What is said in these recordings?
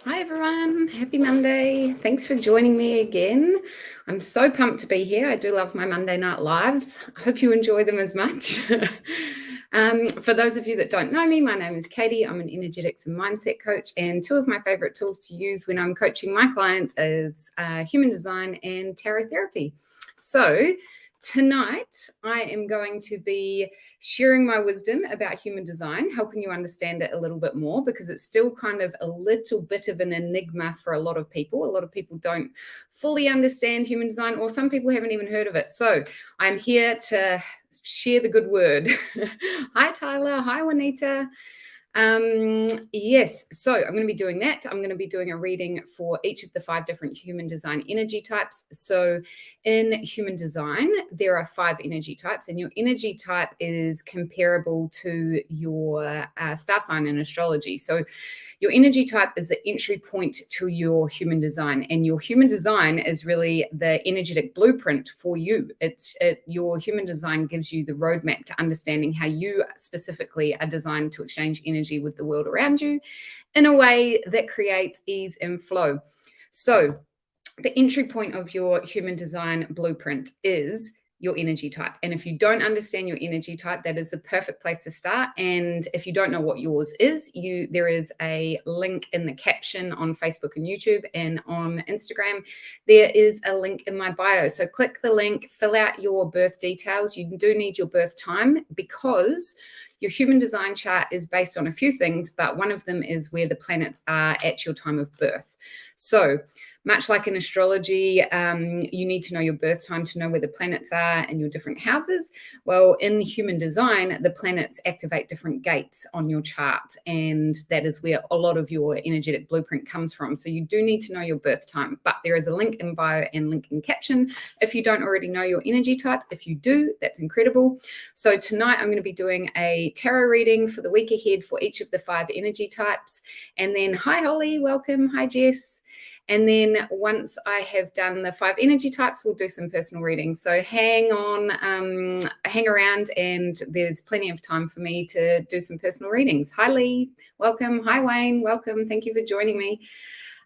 Hi everyone, happy Monday. Thanks for joining me again. I'm so pumped to be here. I do love my Monday night lives. I hope you enjoy them as much. For those of you that don't know me, my name is Katie. I'm an energetics and mindset coach, and two of my favorite tools to use when I'm coaching my clients is human design and tarot therapy. So tonight, I am going to be sharing my wisdom about human design, helping you understand it a little bit more because it's still kind of a little bit of an enigma for a lot of people. A lot of people don't fully understand human design, or some people haven't even heard of it. So I'm here to share the good word. Hi, Tyler. Hi, Juanita. Yes, so I'm going to be doing that. I'm going to be doing a reading for each of the 5 different human design energy types. So in human design, there are 5 energy types, and your energy type is comparable to your star sign in astrology. So your energy type is the entry point to your human design, and your human design is really the energetic blueprint for you. Your human design gives you the roadmap to understanding how you specifically are designed to exchange energy with the world around you in a way that creates ease and flow. So the entry point of your human design blueprint is your energy type. And if you don't understand your energy type, that is the perfect place to start. And if you don't know what yours is, there is a link in the caption on Facebook and YouTube, and on Instagram there is a link in my bio. So click the link, fill out your birth details. You do need your birth time because your human design chart is based on a few things, but one of them is where the planets are at your time of birth. So much like in astrology, you need to know your birth time to know where the planets are and your different houses. Well, in human design, the planets activate different gates on your chart, and that is where a lot of your energetic blueprint comes from. So you do need to know your birth time, but there is a link in bio and link in caption if you don't already know your energy type. If you do, that's incredible. So tonight I'm going to be doing a tarot reading for the week ahead for each of the 5 energy types. And then, hi Holly, welcome. Hi Jess. And then once I have done the 5 energy types, we'll do some personal readings. So hang around, and there's plenty of time for me to do some personal readings. Hi Lee, welcome. Hi Wayne, welcome. Thank you for joining me.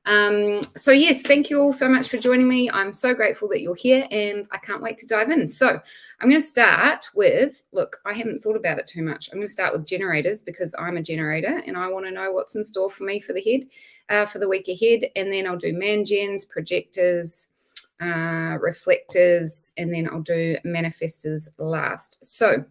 So yes, thank you all so much for joining me. I'm so grateful that you're here, and I can't wait to dive in. So I'm going to start with, look, I haven't thought about it too much. I'm going to start with generators because I'm a generator and I want to know what's in store for me for the week ahead. And then I'll do man-gens, projectors, reflectors, and then I'll do manifestors last. So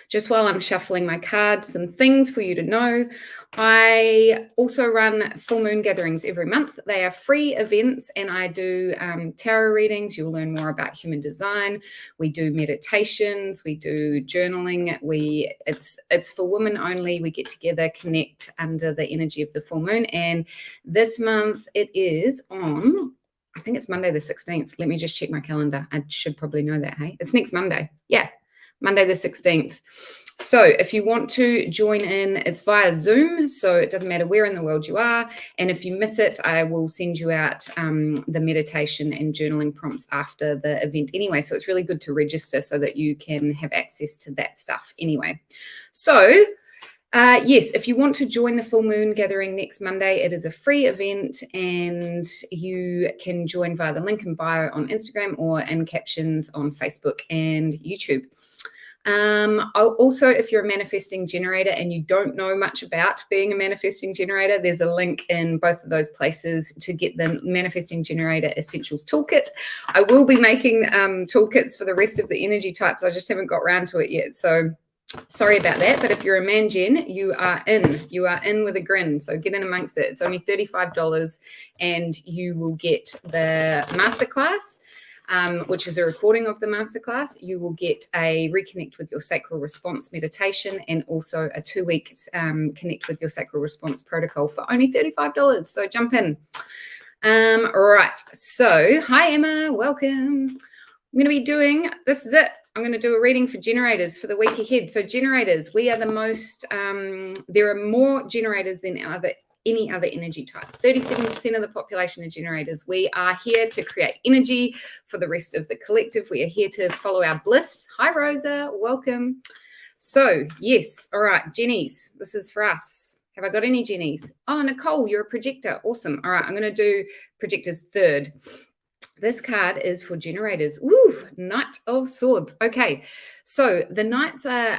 just while I'm shuffling my cards, some things for you to know. I also run full moon gatherings every month. They are free events, and I do tarot readings. You'll learn more about human design. We do meditations. We do journaling. It's for women only. We get together, connect under the energy of the full moon. And this month it is on, I think it's Monday the 16th. Let me just check my calendar. I should probably know that, hey? It's next Monday. Yeah. Monday the 16th. So if you want to join in, it's via Zoom, so it doesn't matter where in the world you are. And if you miss it, I will send you out the meditation and journaling prompts after the event anyway. So it's really good to register so that you can have access to that stuff anyway. So yes, if you want to join the full moon gathering next Monday, it is a free event, and you can join via the link in bio on Instagram or in captions on Facebook and YouTube. Also, if you're a manifesting generator and you don't know much about being a manifesting generator, there's a link in both of those places to get the Manifesting Generator Essentials Toolkit. I will be making toolkits for the rest of the energy types. I just haven't got around to it yet. So sorry about that, but if you're a man-gen, you are in with a grin. So get in amongst it. It's only $35, and you will get the masterclass, which is a recording of the masterclass. You will get a Reconnect with Your Sacral Response meditation, and also a 2-week Connect with Your Sacral Response protocol for only $35. So jump in. Right. So hi Emma, welcome. I'm going to be doing, this is it. I'm going to do a reading for generators for the week ahead. So generators, we are the most, there are more generators than any other energy type. 37% of the population are generators. We are here to create energy for the rest of the collective. We are here to follow our bliss. Hi, Rosa. Welcome. So, yes. All right, Jennies, this is for us. Have I got any Jennies? Oh, Nicole, you're a projector. Awesome. All right, I'm going to do projectors third. This card is for generators. Woo, Knight of Swords. Okay, so the Knights are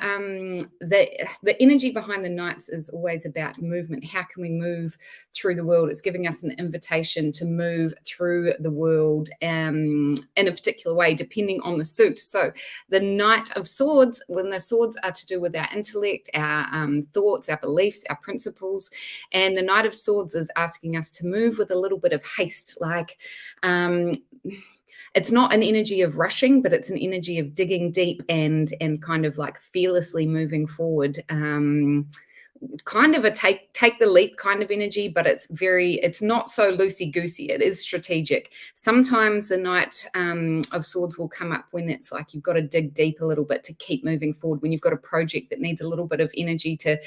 the energy behind the Knights is always about movement. How can we move through the world? It's giving us an invitation to move through the world in a particular way, depending on the suit. So the Knight of Swords, when the swords are to do with our intellect, our thoughts, our beliefs, our principles, and the Knight of Swords is asking us to move with a little bit of haste, like it's not an energy of rushing, but it's an energy of digging deep and kind of like fearlessly moving forward. Kind of a take the leap kind of energy, but it's not so loosey goosey. It is strategic. Sometimes the Knight of Swords will come up when it's like you've got to dig deep a little bit to keep moving forward, when you've got a project that needs a little bit of energy to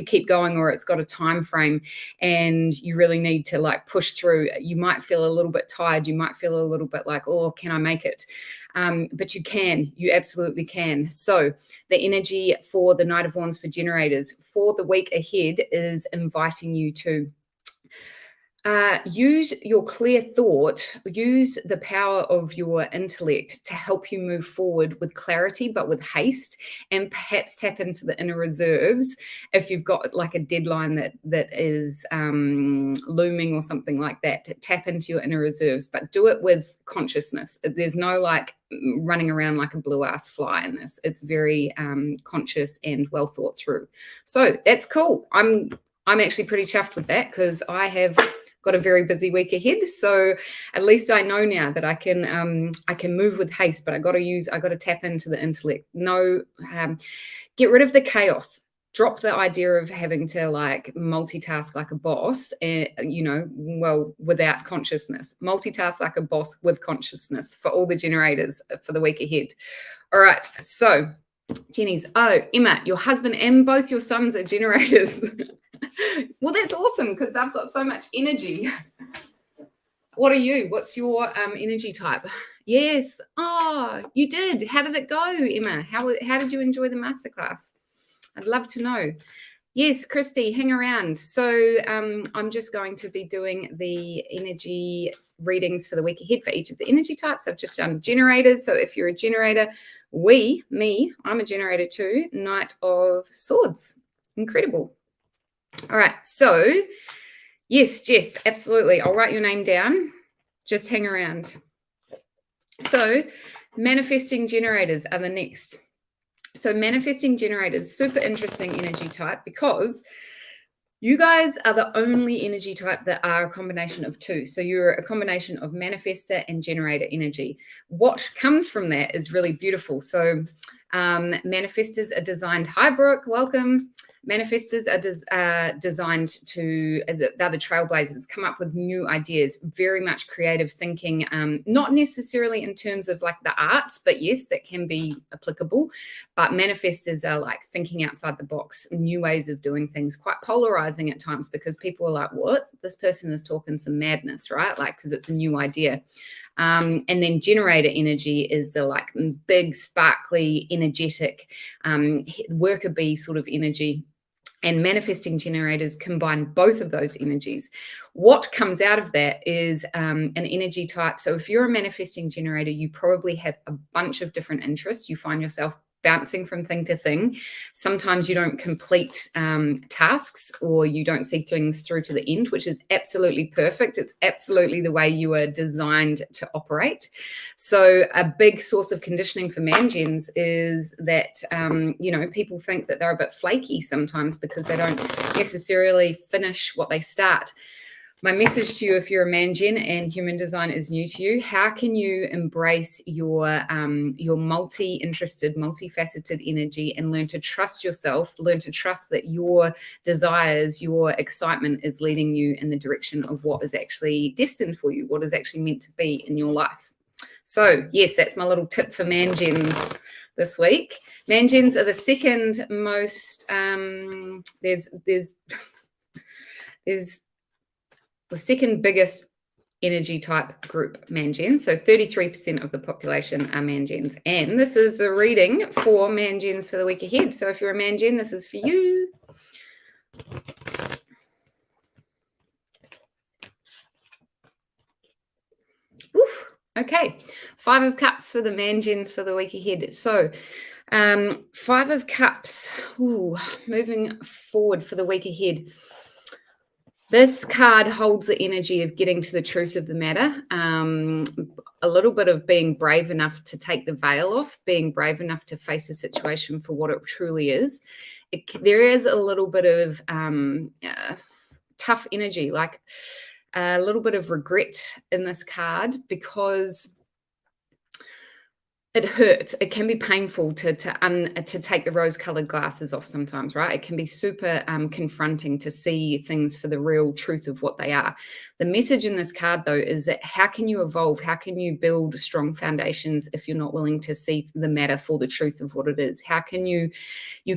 keep going, or it's got a time frame and you really need to like push through. You might feel a little bit tired. You might feel a little bit like, oh, can I make it? But you absolutely can. So the energy for the Knight of Wands for generators for the week ahead is inviting you to use your clear thought, use the power of your intellect to help you move forward with clarity, but with haste, and perhaps tap into the inner reserves. If you've got like a deadline that is looming or something like that, to tap into your inner reserves, but do it with consciousness. There's no like running around like a blue ass fly in this. It's very conscious and well thought through. So that's cool. I'm actually pretty chuffed with that because I have got a very busy week ahead. So at least I know now that I can move with haste, but I got to tap into the intellect. Get rid of the chaos. Drop the idea of having to like multitask like a boss, without consciousness. Multitask like a boss with consciousness for all the generators for the week ahead. All right. So Jenny's, oh, Emma, your husband and both your sons are generators. Well, that's awesome because I've got so much energy. What are you? What's your energy type? Yes. Oh, you did. How did it go, Emma? How did you enjoy the masterclass? I'd love to know. Yes, Christy, hang around. So I'm just going to be doing the energy readings for the week ahead for each of the energy types. I've just done generators. So if you're a generator, I'm a generator too. Knight of Swords. Incredible. All right. So yes, Jess, absolutely. I'll write your name down. Just hang around. So manifesting generators are the next. So manifesting generators, super interesting energy type because you guys are the only energy type that are a combination of two. So you're a combination of manifestor and generator energy. What comes from that is really beautiful. So manifestors are designed, hi Brooke, welcome. Manifestors are designed to, they're the trailblazers, come up with new ideas, very much creative thinking, not necessarily in terms of like the arts, but yes, that can be applicable. But manifestors are like thinking outside the box, new ways of doing things, quite polarizing at times because people are like, what? This person is talking some madness, right? Like, because it's a new idea. And then generator energy is the like big, sparkly, energetic, worker bee sort of energy. And manifesting generators combine both of those energies. What comes out of that is an energy type. So if you're a manifesting generator, you probably have a bunch of different interests. You find yourself bouncing from thing to thing. Sometimes you don't complete tasks or you don't see things through to the end, which is absolutely perfect. It's absolutely the way you are designed to operate. So a big source of conditioning for man-gens is that, people think that they're a bit flaky sometimes because they don't necessarily finish what they start. My message to you, if you're a man-gen and human design is new to you, how can you embrace your multi-interested, multifaceted energy and learn to trust yourself, learn to trust that your desires, your excitement is leading you in the direction of what is actually destined for you, what is actually meant to be in your life. So yes, that's my little tip for man-gens this week. Man-gens are the second most, there's the second biggest energy type group, man-gens. So 33% of the population are man-gens. And this is the reading for man-gens for the week ahead. So if you're a man-gen, this is for you. Okay, 5 of Cups for the man gens for the week ahead. So, 5 of Cups, moving forward for the week ahead. This card holds the energy of getting to the truth of the matter. A little bit of being brave enough to take the veil off, being brave enough to face the situation for what it truly is. There is a little bit of tough energy, like a little bit of regret in this card, because it hurts. It can be painful to take the rose-colored glasses off sometimes, right? It can be super confronting to see things for the real truth of what they are. The message in this card, though, is that how can you evolve? How can you build strong foundations if you're not willing to see the matter for the truth of what it is? How can you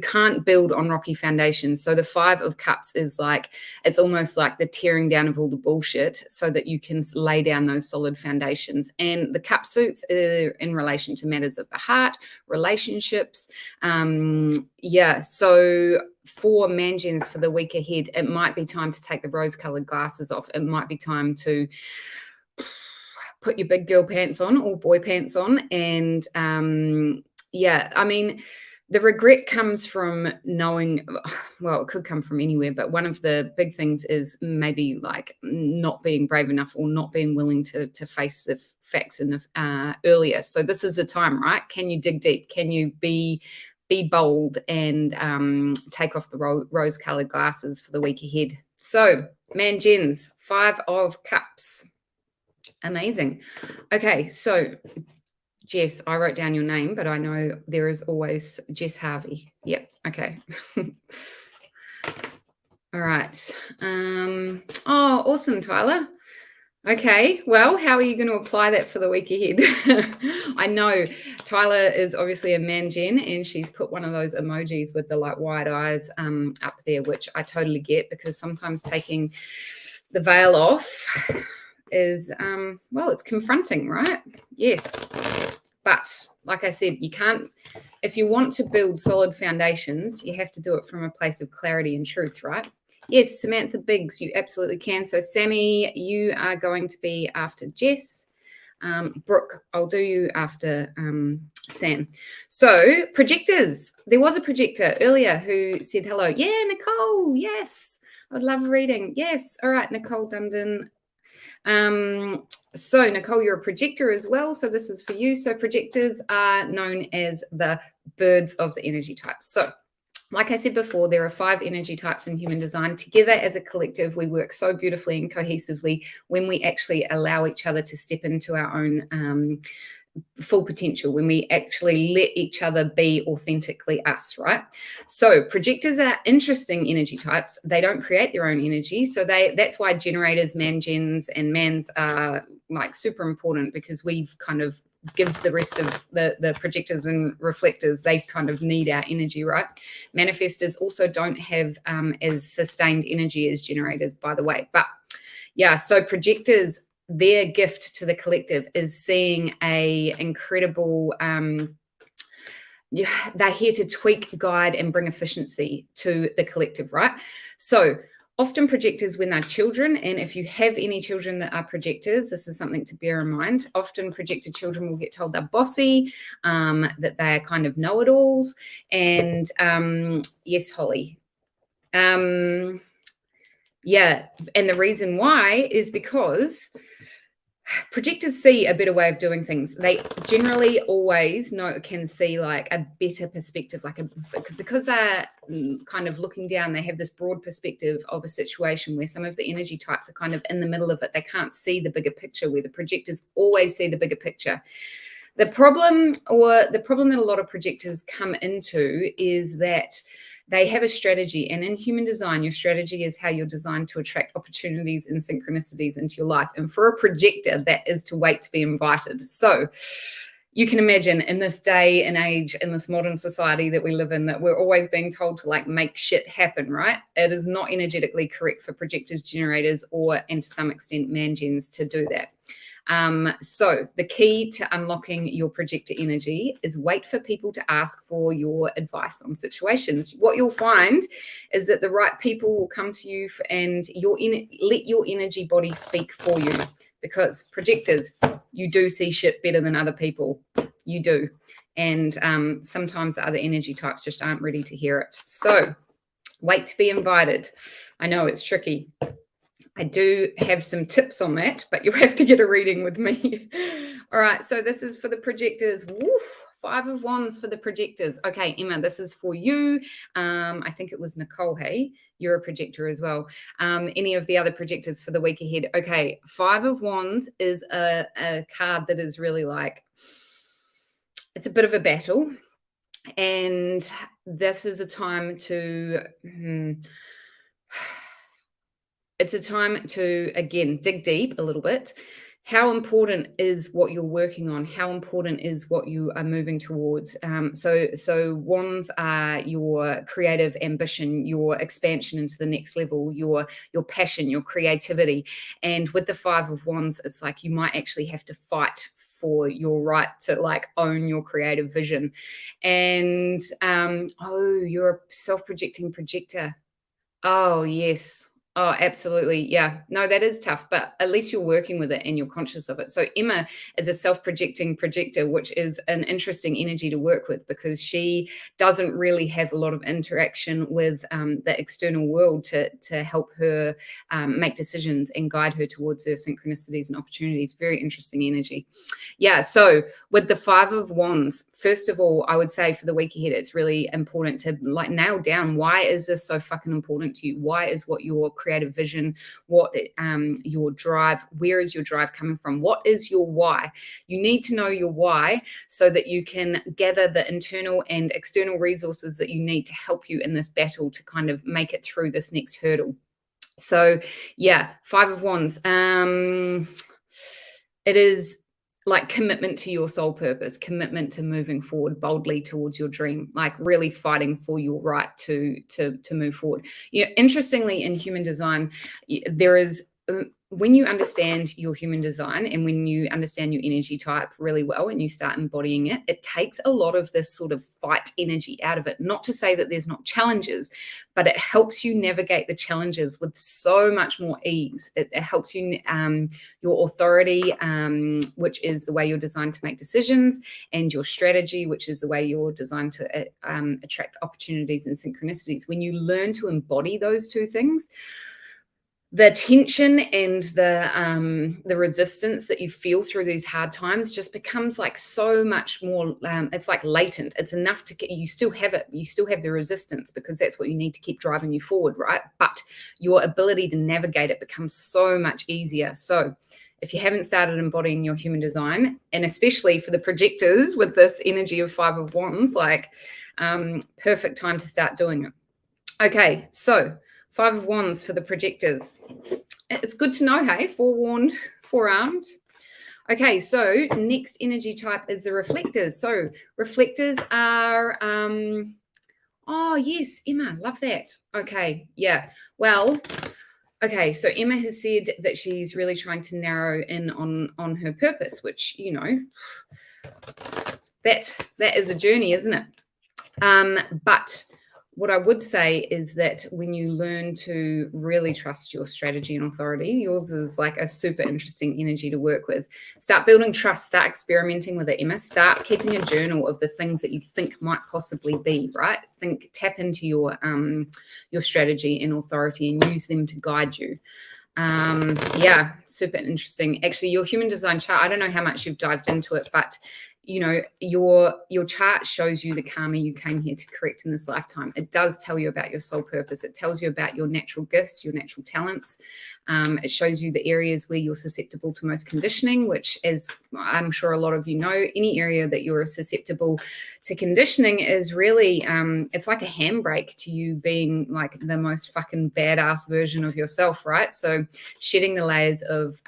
can't build on rocky foundations. So the 5 of Cups is like, it's almost like the tearing down of all the bullshit so that you can lay down those solid foundations. And the cup suits are in relation to matters of the heart, relationships. So for man gens for the week ahead, it might be time to take the rose-colored glasses off. It might be time to put your big girl pants on or boy pants on. And the regret comes from knowing, well, it could come from anywhere, but one of the big things is maybe like not being brave enough or not being willing to face the facts in the earlier. So this is the time, right? Can you dig deep? Can you be bold and take off the rose-colored glasses for the week ahead? So man gens, 5 of Cups. Amazing. Okay, so Jess, I wrote down your name, but I know there is always Jess Harvey. Yep. Okay. All right. Awesome, Tyler. Okay. Well, how are you going to apply that for the week ahead? I know Tyler is obviously a man gen, and she's put one of those emojis with the like wide eyes up there, which I totally get, because sometimes taking the veil off is, it's confronting, right? Yes. But like I said, you can't, if you want to build solid foundations, you have to do it from a place of clarity and truth, right? Yes, Samantha Biggs, you absolutely can. So Sammy, you are going to be after Jess. Brooke, I'll do you after Sam. So projectors, there was a projector earlier who said hello. Yeah, Nicole, yes. I'd love a reading. Yes. All right, Nicole Dundon. So Nicole, you're a projector as well. So this is for you. So projectors are known as the birds of the energy types. So like I said before, there are 5 energy types in human design. Together as a collective, we work so beautifully and cohesively when we actually allow each other to step into our own full potential, when we actually let each other be authentically us, right? So projectors are interesting energy types. They don't create their own energy. So that's why generators, man gens, and mans are like super important, because we've kind of give the rest of the projectors and reflectors, they kind of need our energy, right? Manifestors also don't have as sustained energy as generators, by the way. But yeah, so projectors, their gift to the collective is seeing a incredible, they're here to tweak, guide, and bring efficiency to the collective, right? So often projectors when they're children, and if you have any children that are projectors, this is something to bear in mind. Often projected children will get told they're bossy, that they're kind of know-it-alls. And yes, Holly. Yeah, and the reason why is because projectors see a better way of doing things. They generally always can see like a better perspective, because they're kind of looking down, they have this broad perspective of a situation, where some of the energy types are kind of in the middle of it. They can't see the bigger picture, where the projectors always see the bigger picture. The problem that a lot of projectors come into is that they have a strategy, and in human design, your strategy is how you're designed to attract opportunities and synchronicities into your life. And for a projector, that is to wait to be invited. So you can imagine in this day and age, in this modern society that we live in, that we're always being told to like make shit happen, right? It is not energetically correct for projectors, generators, and to some extent man gens to do that. So the key to unlocking your projector energy is wait for people to ask for your advice on situations. What you'll find is that the right people will come to you, and let your energy body speak for you. because projectors, you do see shit better than other people. You do. And sometimes the other energy types just aren't ready to hear it. So wait to be invited. I know it's tricky. I do have some tips on that, but you have to get a reading with me. All right, so this is for the projectors. Woof, 5 of Wands for the projectors. Okay, Emma, this is for you. I think it was Nicole, hey? You're a projector as well. Any of the other projectors for the week ahead. Okay, 5 of Wands is a card that is really like, it's a bit of a battle. And this is a time to... it's a time to, again, dig deep a little bit. How important is what you're working on? How important is what you are moving towards? So Wands are your creative ambition, your expansion into the next level, your passion, your creativity. And with the 5 of Wands, it's like you might actually have to fight for your right to like own your creative vision. And you're a self-projecting projector. Oh, yes. Oh, absolutely. Yeah. No, that is tough, but at least you're working with it and you're conscious of it. So Emma is a self-projecting projector, which is an interesting energy to work with because she doesn't really have a lot of interaction with the external world to help her make decisions and guide her towards her synchronicities and opportunities. Very interesting energy. Yeah. So with the 5 of Wands, first of all, I would say for the week ahead, it's really important to like nail down, why is this so fucking important to you? Why is what your creative vision, what your drive, where is your drive coming from? What is your why? You need to know your why so that you can gather the internal and external resources that you need to help you in this battle to kind of make it through this next hurdle. So yeah, 5 of Wands. It is like commitment to your soul purpose, commitment to moving forward boldly towards your dream, like really fighting for your right to move forward. You know, interestingly, in human design, there is when you understand your human design and when you understand your energy type really well and you start embodying it, it takes a lot of this sort of fight energy out of it. Not to say that there's not challenges, but it helps you navigate the challenges with so much more ease. It helps you, your authority, which is the way you're designed to make decisions, and your strategy, which is the way you're designed to attract opportunities and synchronicities. When you learn to embody those two things, the tension and the resistance that you feel through these hard times just becomes like so much more, it's like latent. It's enough to get, you still have it. You still have the resistance because that's what you need to keep driving you forward, right? But your ability to navigate it becomes so much easier. So if you haven't started embodying your human design, and especially for the projectors with this energy of 5 of Wands, like perfect time to start doing it. Okay, so 5 of Wands for the projectors. It's good to know, hey, forewarned, forearmed. Okay, so next energy type is the reflectors. So reflectors are, oh, yes, Emma, love that. Okay, yeah, well, okay, so Emma has said that she's really trying to narrow in on her purpose, which, you know, that is a journey, isn't it? But what I would say is that when you learn to really trust your strategy and authority, yours is like a super interesting energy to work with. Start building trust, start experimenting with it, Emma. Start keeping a journal of the things that you think might possibly be, right? Tap into your strategy and authority and use them to guide you. Yeah, super interesting. Actually, your human design chart, I don't know how much you've dived into it, but you know, your chart shows you the karma you came here to correct in this lifetime. It does tell you about your soul purpose. It tells you about your natural gifts, your natural talents. It shows you the areas where you're susceptible to most conditioning, which, as I'm sure a lot of you know, any area that you're susceptible to conditioning is really, it's like a handbrake to you being like the most fucking badass version of yourself, right? So shedding the layers of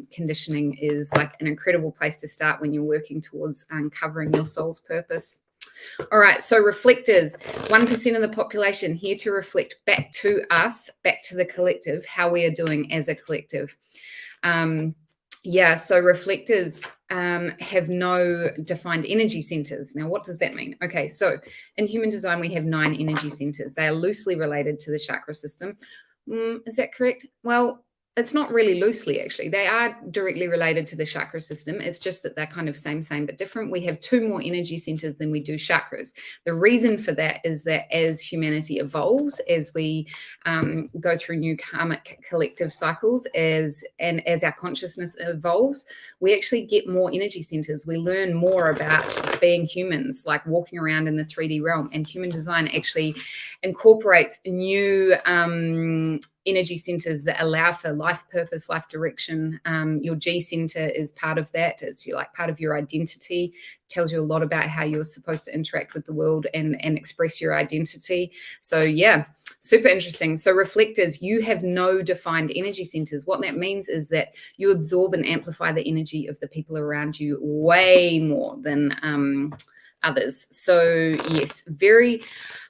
conditioning is like an incredible place to start when you're working towards uncovering your soul's purpose. All right, so reflectors, 1% of the population here to reflect back to us, back to the collective, how we are doing as a collective. Yeah, so reflectors have no defined energy centers. Now, what does that mean? Okay, so in human design, we have 9 energy centers. They are loosely related to the chakra system. Is that correct? Well, it's not really loosely, actually. They are directly related to the chakra system. It's just that they're kind of same, but different. We have 2 more energy centers than we do chakras. The reason for that is that as humanity evolves, as we go through new karmic collective cycles, as our consciousness evolves, we actually get more energy centers. We learn more about being humans, like walking around in the 3D realm. And human design actually incorporates new energy centers that allow for life purpose, life direction. Your G center is part of that. It's like part of your identity. It tells you a lot about how you're supposed to interact with the world and express your identity. So yeah, super interesting. So reflectors, you have no defined energy centers. What that means is that you absorb and amplify the energy of the people around you way more than others. So yes,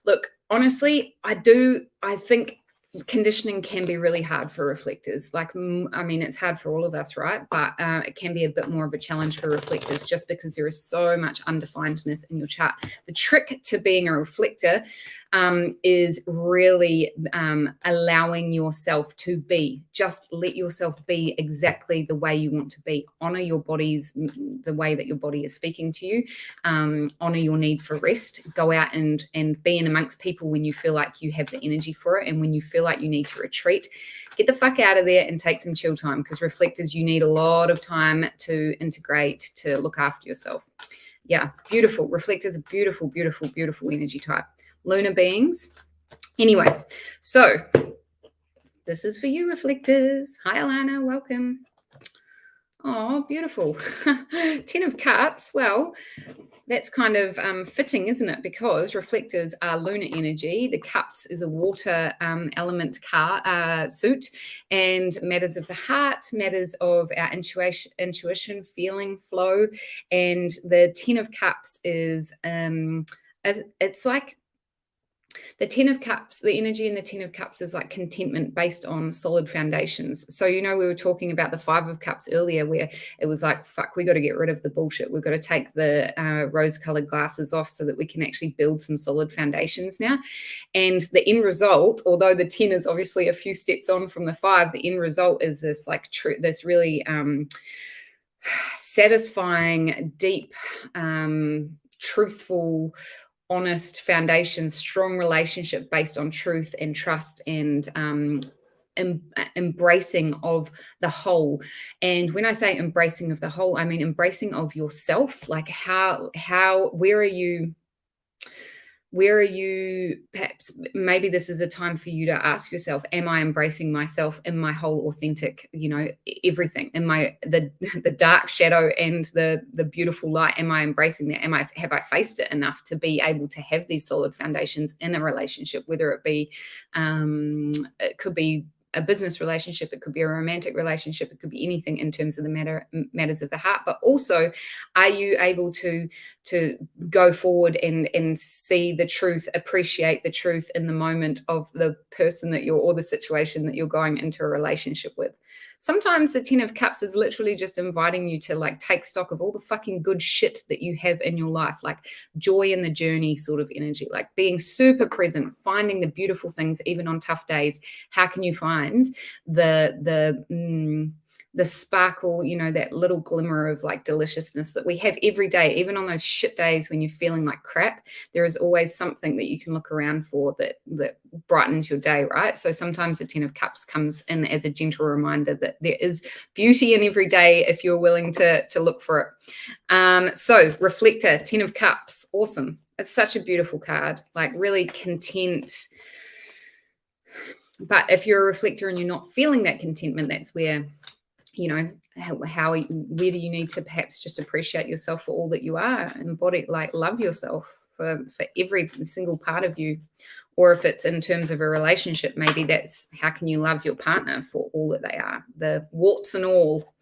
look, honestly, I think conditioning can be really hard for reflectors. Like, I mean, it's hard for all of us, right? But it can be a bit more of a challenge for reflectors just because there is so much undefinedness in your chart. The trick to being a reflector is really allowing yourself to be. Just let yourself be exactly the way you want to be. Honor your body's, the way that your body is speaking to you. Honor your need for rest. Go out and be in amongst people when you feel like you have the energy for it, and when you feel like you need to retreat. Get the fuck out of there and take some chill time, because reflectors, you need a lot of time to integrate, to look after yourself. Yeah, beautiful. Reflectors are beautiful, beautiful, beautiful energy type. Lunar beings. Anyway, so this is for you, reflectors. Hi, Alana. Welcome. Oh, beautiful. 10 of Cups. Well, that's kind of fitting, isn't it? Because reflectors are lunar energy. The cups is a water element suit, and matters of the heart, matters of our intuition, feeling, flow. And the 10 of Cups is, it's like, the 10 of Cups, the energy in the 10 of Cups is like contentment based on solid foundations. So, we were talking about the 5 of Cups earlier, where it was like, fuck, we got to get rid of the bullshit. We've got to take the rose-colored glasses off so that we can actually build some solid foundations now. And the end result, although the 10 is obviously a few steps on from the 5, the end result is this like this really satisfying, deep, truthful, honest foundation, strong relationship based on truth and trust and embracing of the whole. And when I say embracing of the whole, I mean embracing of yourself. Like where are you, perhaps maybe this is a time for you to ask yourself, am I embracing myself in my whole authentic, everything, in the dark shadow and the beautiful light? Am I embracing that? Have I faced it enough to be able to have these solid foundations in a relationship, whether it be, it could be a business relationship, it could be a romantic relationship, it could be anything in terms of the matters of the heart. But also, are you able to go forward and see the truth, appreciate the truth in the moment of the person or the situation that you're going into a relationship with? Sometimes the 10 of Cups is literally just inviting you to like take stock of all the fucking good shit that you have in your life, like joy in the journey sort of energy, like being super present, finding the beautiful things even on tough days. How can you find the sparkle, that little glimmer of like deliciousness that we have every day, even on those shit days when you're feeling like crap? There is always something that you can look around for that brightens your day, right? So sometimes the 10 of Cups comes in as a gentle reminder that there is beauty in every day if you're willing to look for it. So reflector, 10 of Cups, awesome. It's such a beautiful card, like really content. But if you're a reflector and you're not feeling that contentment, that's where, where do you need to perhaps just appreciate yourself for all that you are, embody, like love yourself for every single part of you. Or if it's in terms of a relationship, maybe that's how can you love your partner for all that they are, the warts and all.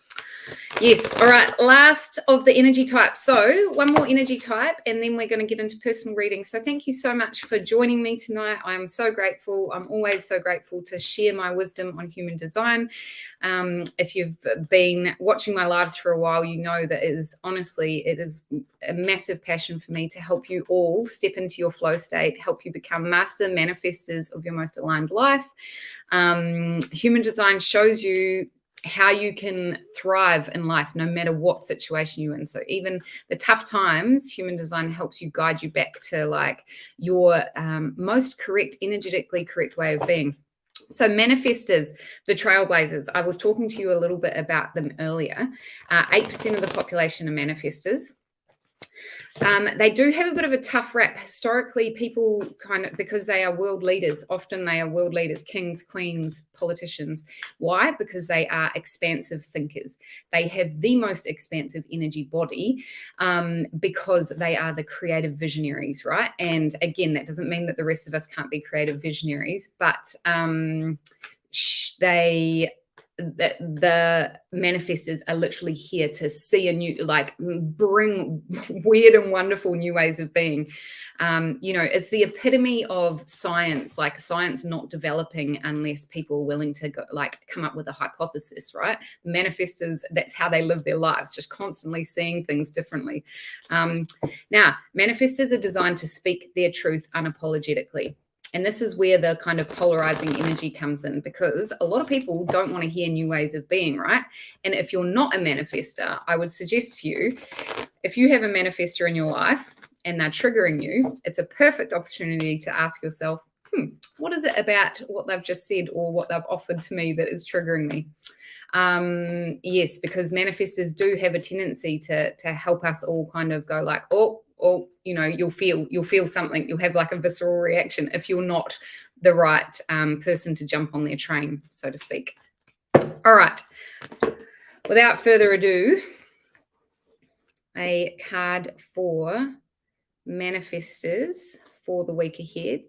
Yes. All right. Last of the energy types. So one more energy type, and then we're going to get into personal reading. So thank you so much for joining me tonight. I am so grateful. I'm always so grateful to share my wisdom on human design. If you've been watching my lives for a while, you know that it is a massive passion for me to help you all step into your flow state, help you become master manifestors of your most aligned life. Human design shows you how you can thrive in life no matter what situation you're in. So even the tough times, human design helps you guide you back to like your most correct, energetically correct way of being. So manifestors, the trailblazers, I was talking to you a little bit about them earlier. 8% of the population are manifestors. They do have a bit of a tough rap. Historically, people kind of, because they are world leaders, often they are world leaders, kings, queens, politicians. Why? Because they are expansive thinkers. They have the most expansive energy body because they are the creative visionaries, right? And again, that doesn't mean that the rest of us can't be creative visionaries, but the manifestors are literally here to see a new, like bring weird and wonderful new ways of being. It's the epitome of science, like science not developing unless people are willing to go, like come up with a hypothesis, right? Manifestors, that's how they live their lives, just constantly seeing things differently. Now, manifestors are designed to speak their truth unapologetically. And this is where the kind of polarizing energy comes in, because a lot of people don't want to hear new ways of being, right? And if you're not a manifestor, I would suggest to you, if you have a manifestor in your life and they're triggering you, it's a perfect opportunity to ask yourself, what is it about what they've just said or what they've offered to me that is triggering me? Yes, because manifestors do have a tendency to help us all kind of go like, or you'll feel something, you'll have like a visceral reaction if you're not the right person to jump on their train, so to speak. All right, without further ado, a card for manifestors for the week ahead.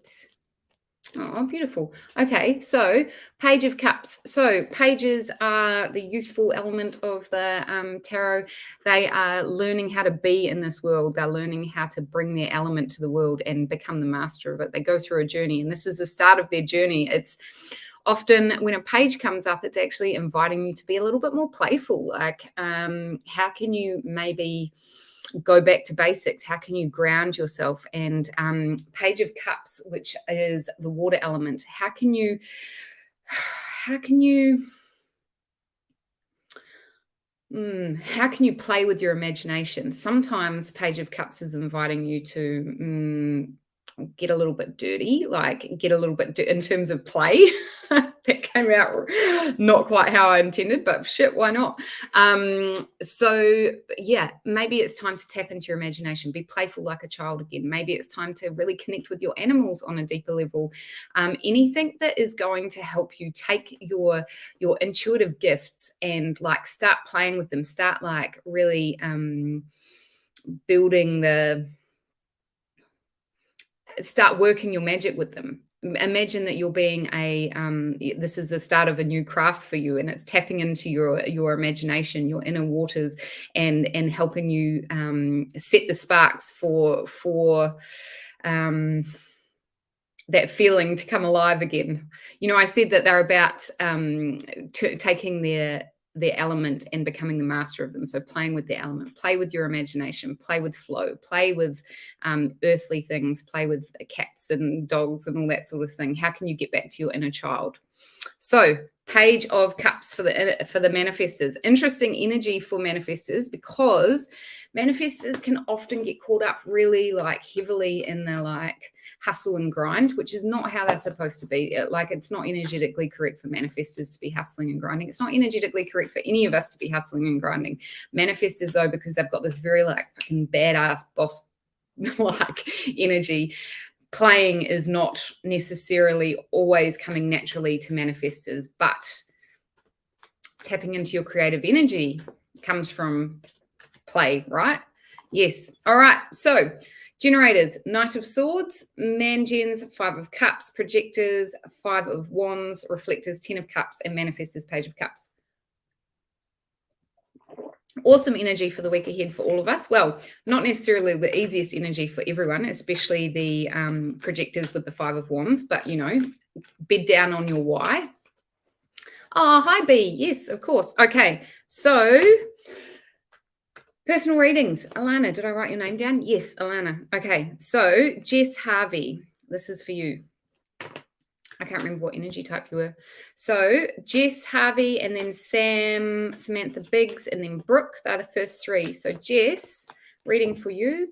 Oh, beautiful. Okay, so Page of Cups. So pages are the youthful element of the tarot. They are learning how to be in this world. They're learning how to bring their element to the world and become the master of it. They go through a journey, and this is the start of their journey. It's often when a page comes up, it's actually inviting you to be a little bit more playful. Like, how can you maybe go back to basics? How can you ground yourself? And Page of Cups, which is the water element, how can you play with your imagination? Sometimes Page of Cups is inviting you to get a little bit dirty, like get a little bit in terms of play. That came out not quite how I intended, but shit, why not? So yeah, maybe it's time to tap into your imagination, be playful like a child again. Maybe it's time to really connect with your animals on a deeper level. Anything that is going to help you take your intuitive gifts and like start playing with them, start like really start working your magic with them. Imagine that you're being this is the start of a new craft for you, and it's tapping into your imagination, your inner waters, and helping you set the sparks for that feeling to come alive again. I said that they're about taking their element and becoming the master of them. So playing with their element, play with your imagination, play with flow, play with earthly things, play with cats and dogs and all that sort of thing. How can you get back to your inner child? So Page of Cups for the manifestors. Interesting energy for manifestors, because manifestors can often get caught up really like heavily in the like hustle and grind, which is not how they're supposed to be. Like, it's not energetically correct for manifestors to be hustling and grinding. It's not energetically correct for any of us to be hustling and grinding. Manifestors, though, because they've got this very like fucking badass boss like energy, playing is not necessarily always coming naturally to manifestors, but tapping into your creative energy comes from play, right? Yes. All right. So generators, Knight of Swords, Mangens, 5 of Cups, projectors, 5 of Wands, reflectors, 10 of Cups, and manifestors, Page of Cups. Awesome energy for the week ahead for all of us. Well, not necessarily the easiest energy for everyone, especially the projectors with the 5 of Wands, but, you know, bed down on your why. Oh, hi, B. Yes, of course. Okay, so personal readings. Alana, did I write your name down? Yes, Alana. Okay, so Jess Harvey, this is for you. I can't remember what energy type you were. So Jess Harvey, and then Sam, Samantha Biggs, and then Brooke. They're the first 3. So Jess, reading for you.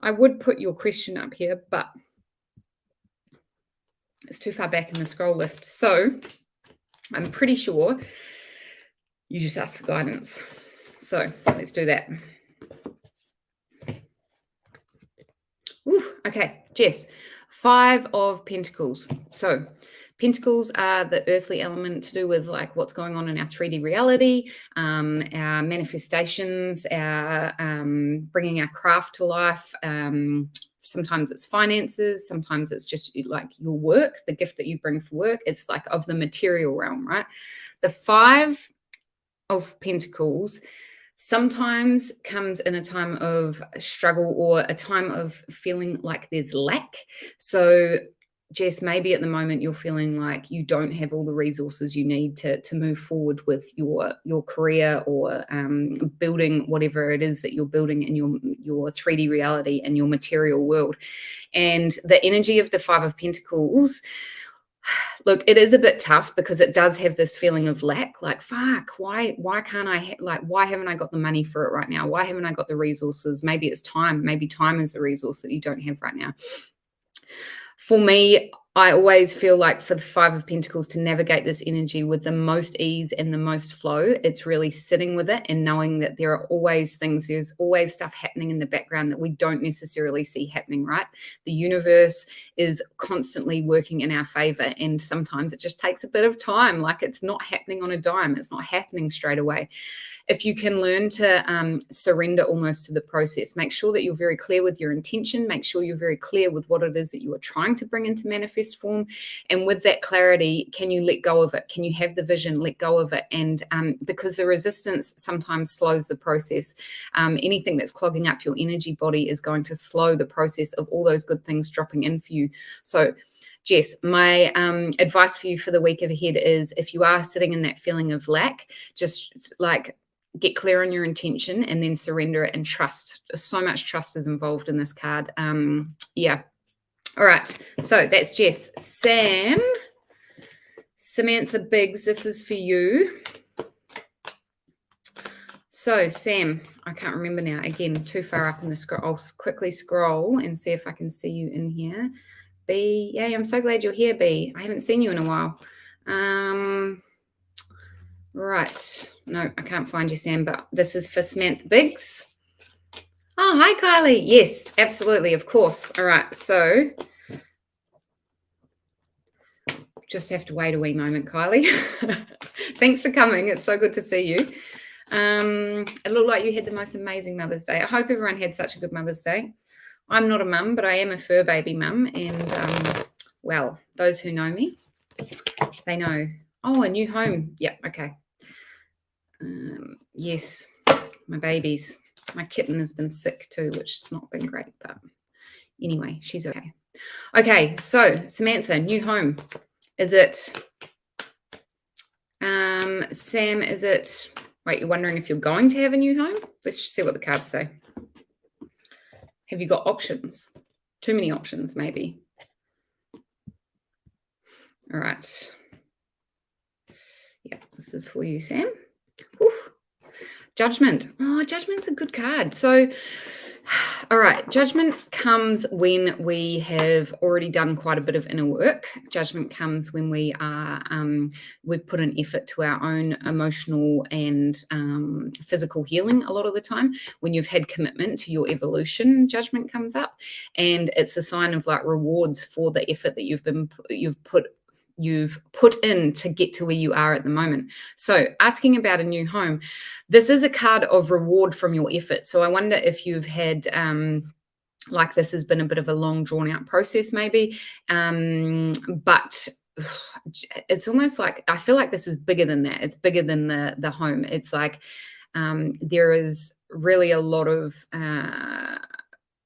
I would put your question up here, but it's too far back in the scroll list. So I'm pretty sure you just asked for guidance. So let's do that. Ooh, okay, Jess. 5 of Pentacles. So Pentacles are the earthly element to do with like what's going on in our 3D reality, our manifestations, our bringing our craft to life. Sometimes it's finances, sometimes it's just like your work, the gift that you bring for work. It's like of the material realm, right? The 5 of Pentacles sometimes comes in a time of struggle or a time of feeling like there's lack. So Jess, maybe at the moment you're feeling like you don't have all the resources you need to move forward with your career or building whatever it is that you're building in your 3D reality and your material world. And the energy of the 5 of Pentacles, look, it is a bit tough because it does have this feeling of lack, like, fuck, why can't I, why haven't I got the money for it right now? Why haven't I got the resources? Maybe it's time. Maybe time is the resource that you don't have right now. For me, I always feel like for the 5 of Pentacles to navigate this energy with the most ease and the most flow, it's really sitting with it and knowing that there are always things, there's always stuff happening in the background that we don't necessarily see happening, right? The universe is constantly working in our favor, and sometimes it just takes a bit of time. Like, it's not happening on a dime. It's not happening straight away. If you can learn to surrender almost to the process, make sure that you're very clear with your intention, make sure you're very clear with what it is that you are trying to bring into manifest form. And with that clarity, can you let go of it? Can you have the vision, let go of it? And because the resistance sometimes slows the process, anything that's clogging up your energy body is going to slow the process of all those good things dropping in for you. So Jess, my advice for you for the week ahead is, if you are sitting in that feeling of lack, just like get clear on your intention and then surrender it and trust. So much trust is involved in this card. Yeah. All right. So that's Jess. Sam, Samantha Biggs, this is for you. So Sam, I can't remember now. Again, too far up in the scroll. I'll quickly scroll and see if I can see you in here. B, yay, I'm so glad you're here, B. I haven't seen you in a while. Right. No, I can't find you, Sam, but this is for Samantha Biggs. Oh, hi, Kylie. Yes, absolutely, of course. All right, so just have to wait a wee moment, Kylie. Thanks for coming. It's so good to see you. It looked like you had the most amazing Mother's Day. I hope everyone had such a good Mother's Day. I'm not a mum, but I am a fur baby mum. And, well, those who know me, they know. Oh, a new home. Yeah, okay. Yes, my babies. My kitten has been sick too, which has not been great. But anyway, she's okay. Okay, so Samantha, new home. Is it, Sam, is it, wait, you're wondering if you're going to have a new home? Let's just see what the cards say. Have you got options? Too many options, maybe. All right. Yeah, this is for you, Sam. Oof. Judgment. Oh, Judgment's a good card. So, all right, Judgment comes when we have already done quite a bit of inner work. Judgment comes when we are, we've put an effort to our own emotional and physical healing a lot of the time. When you've had commitment to your evolution, Judgment comes up, and it's a sign of like rewards for the effort that you've put in to get to where you are at the moment. So asking about a new home, this is a card of reward from your effort. So I wonder if you've had like this has been a bit of a long drawn out process maybe, but it's almost like I feel like this is bigger than that. It's bigger than the home. It's like there is really a lot of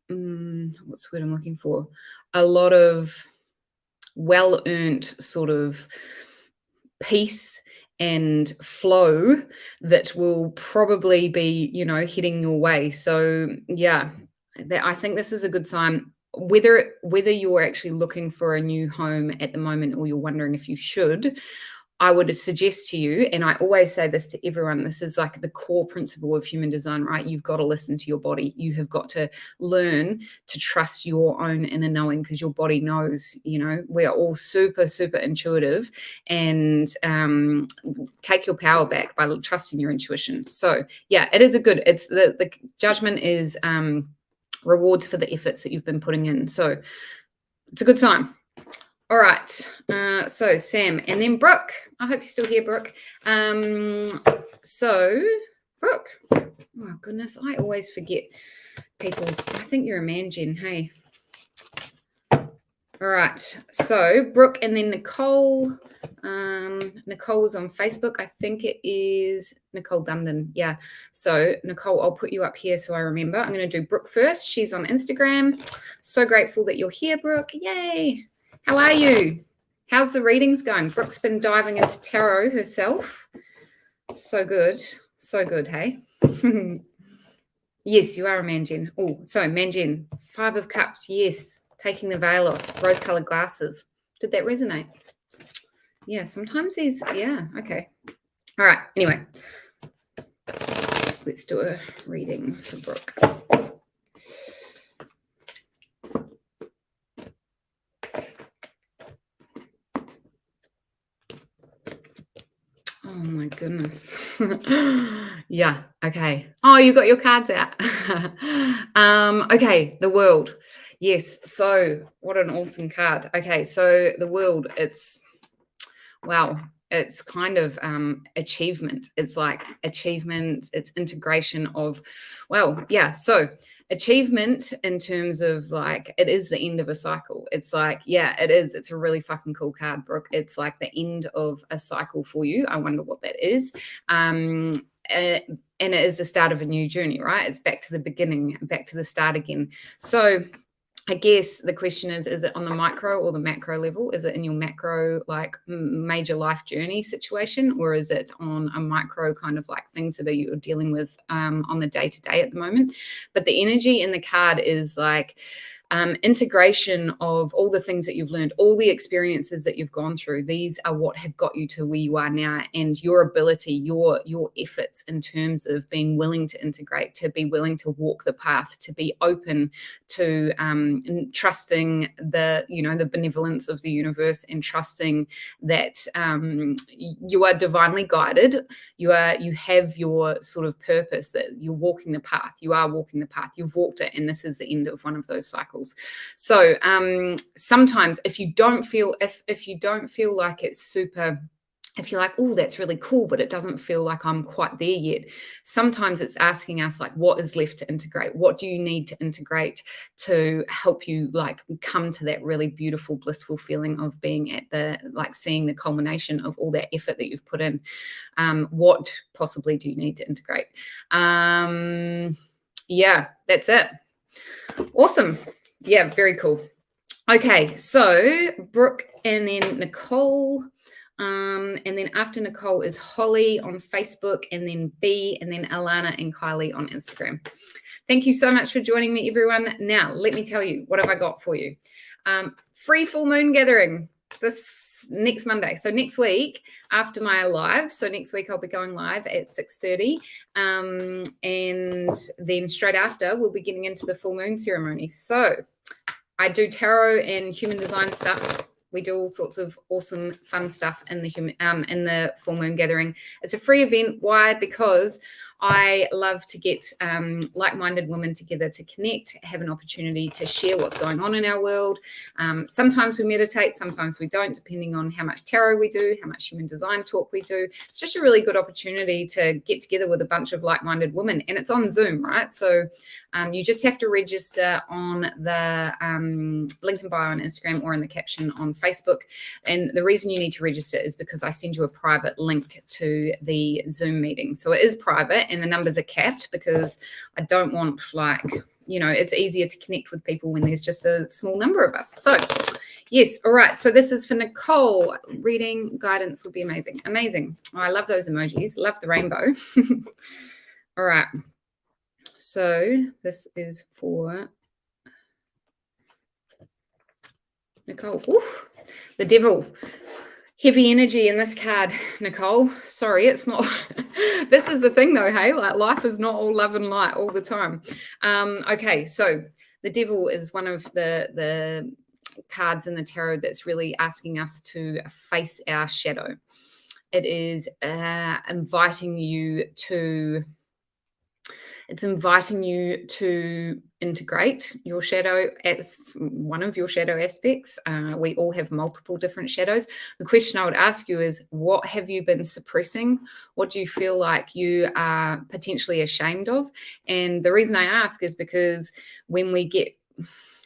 what's the word I'm looking for? A lot of well-earned sort of peace and flow that will probably be, heading your way. So yeah, I think this is a good sign. Whether you're actually looking for a new home at the moment or you're wondering if you should, I would suggest to you, and I always say this to everyone, this is like the core principle of human design, right? You've got to listen to your body. You have got to learn to trust your own inner knowing, because your body knows, we are all super, super intuitive, and take your power back by trusting your intuition. So yeah, it is it's the judgment is rewards for the efforts that you've been putting in. So it's a good sign. All right, so Sam and then Brooke. I hope you're still here, Brooke. So Brooke, oh goodness, I always forget people's. I think you're a man, Jen. Hey. All right, so Brooke and then Nicole. Nicole's on Facebook. I think it is Nicole Dundon. Yeah. So Nicole, I'll put you up here so I remember. I'm going to do Brooke first. She's on Instagram. So grateful that you're here, Brooke. Yay. How are you? How's the readings going? Brooke's been diving into tarot herself. So good. So good, hey? Yes, you are a man, Jen. Oh, so man, Jen. 5 of Cups. Yes. Taking the veil off. Rose-colored glasses. Did that resonate? Yeah, sometimes these, yeah, okay. All right, anyway. Let's do a reading for Brooke. Oh my goodness. Yeah, okay. Oh, you got your cards out. Okay, the World. Yes, so what an awesome card. Okay, so the World, it's kind of achievement. It's like achievement, it's integration of, so achievement in terms of like, it is the end of a cycle. It's like, yeah, it is. It's a really fucking cool card, Brooke. It's like the end of a cycle for you. I wonder what that is. And it is the start of a new journey, right? It's back to the beginning, back to the start again. So I guess the question is it on the micro or the macro level? Is it in your macro, like major life journey situation, or is it on a micro kind of like things that you're dealing with on the day-to-day at the moment? But the energy in the card is like integration of all the things that you've learned, all the experiences that you've gone through. These are what have got you to where you are now, and your ability, your efforts in terms of being willing to integrate, to be willing to walk the path, to be open to trusting the benevolence of the universe, and trusting that you are divinely guided. You have your sort of purpose, that you're walking the path. You are walking the path. You've walked it, and this is the end of one of those cycles. So sometimes if you don't feel like it's super, if you're like, oh, that's really cool, but it doesn't feel like I'm quite there yet, sometimes it's asking us like, what is left to integrate? What do you need to integrate to help you like come to that really beautiful, blissful feeling of being at the, like seeing the culmination of all that effort that you've put in? What possibly do you need to integrate? Yeah, that's it. Awesome. Yeah, very cool. Okay, so Brooke and then Nicole. And then after Nicole is Holly on Facebook, and then B, and then Alana and Kylie on Instagram. Thank you so much for joining me, everyone. Now, let me tell you, what have I got for you? Free full moon gathering this next Monday. So next week after my live. So next week I'll be going live at 6:30. And then straight after we'll be getting into the full moon ceremony. So I do tarot and human design stuff. We do all sorts of awesome, fun stuff in the full moon gathering. It's a free event. Why? Because I love to get like-minded women together to connect, have an opportunity to share what's going on in our world. Sometimes we meditate, sometimes we don't, depending on how much tarot we do, how much human design talk we do. It's just a really good opportunity to get together with a bunch of like-minded women, and it's on Zoom, right? So you just have to register on the link in bio on Instagram or in the caption on Facebook. And the reason you need to register is because I send you a private link to the Zoom meeting. So it is private and the numbers are capped because I don't want, like, you know, it's easier to connect with people when there's just a small number of us. So yes, all right. So this is for Nicole. Reading guidance would be amazing. Amazing. Oh, I love those emojis. Love the rainbow. All right. So this is for Nicole. Oof, the devil. Heavy energy in this card, Nicole. Sorry, it's not. This is the thing though, hey, like life is not all love and light all the time. Okay, so the devil is one of the cards in the tarot that's really asking us to face our shadow. It is inviting you to integrate your shadow as one of your shadow aspects. We all have multiple different shadows. The question I would ask you is, what have you been suppressing? What do you feel like you are potentially ashamed of? And the reason I ask is because when we get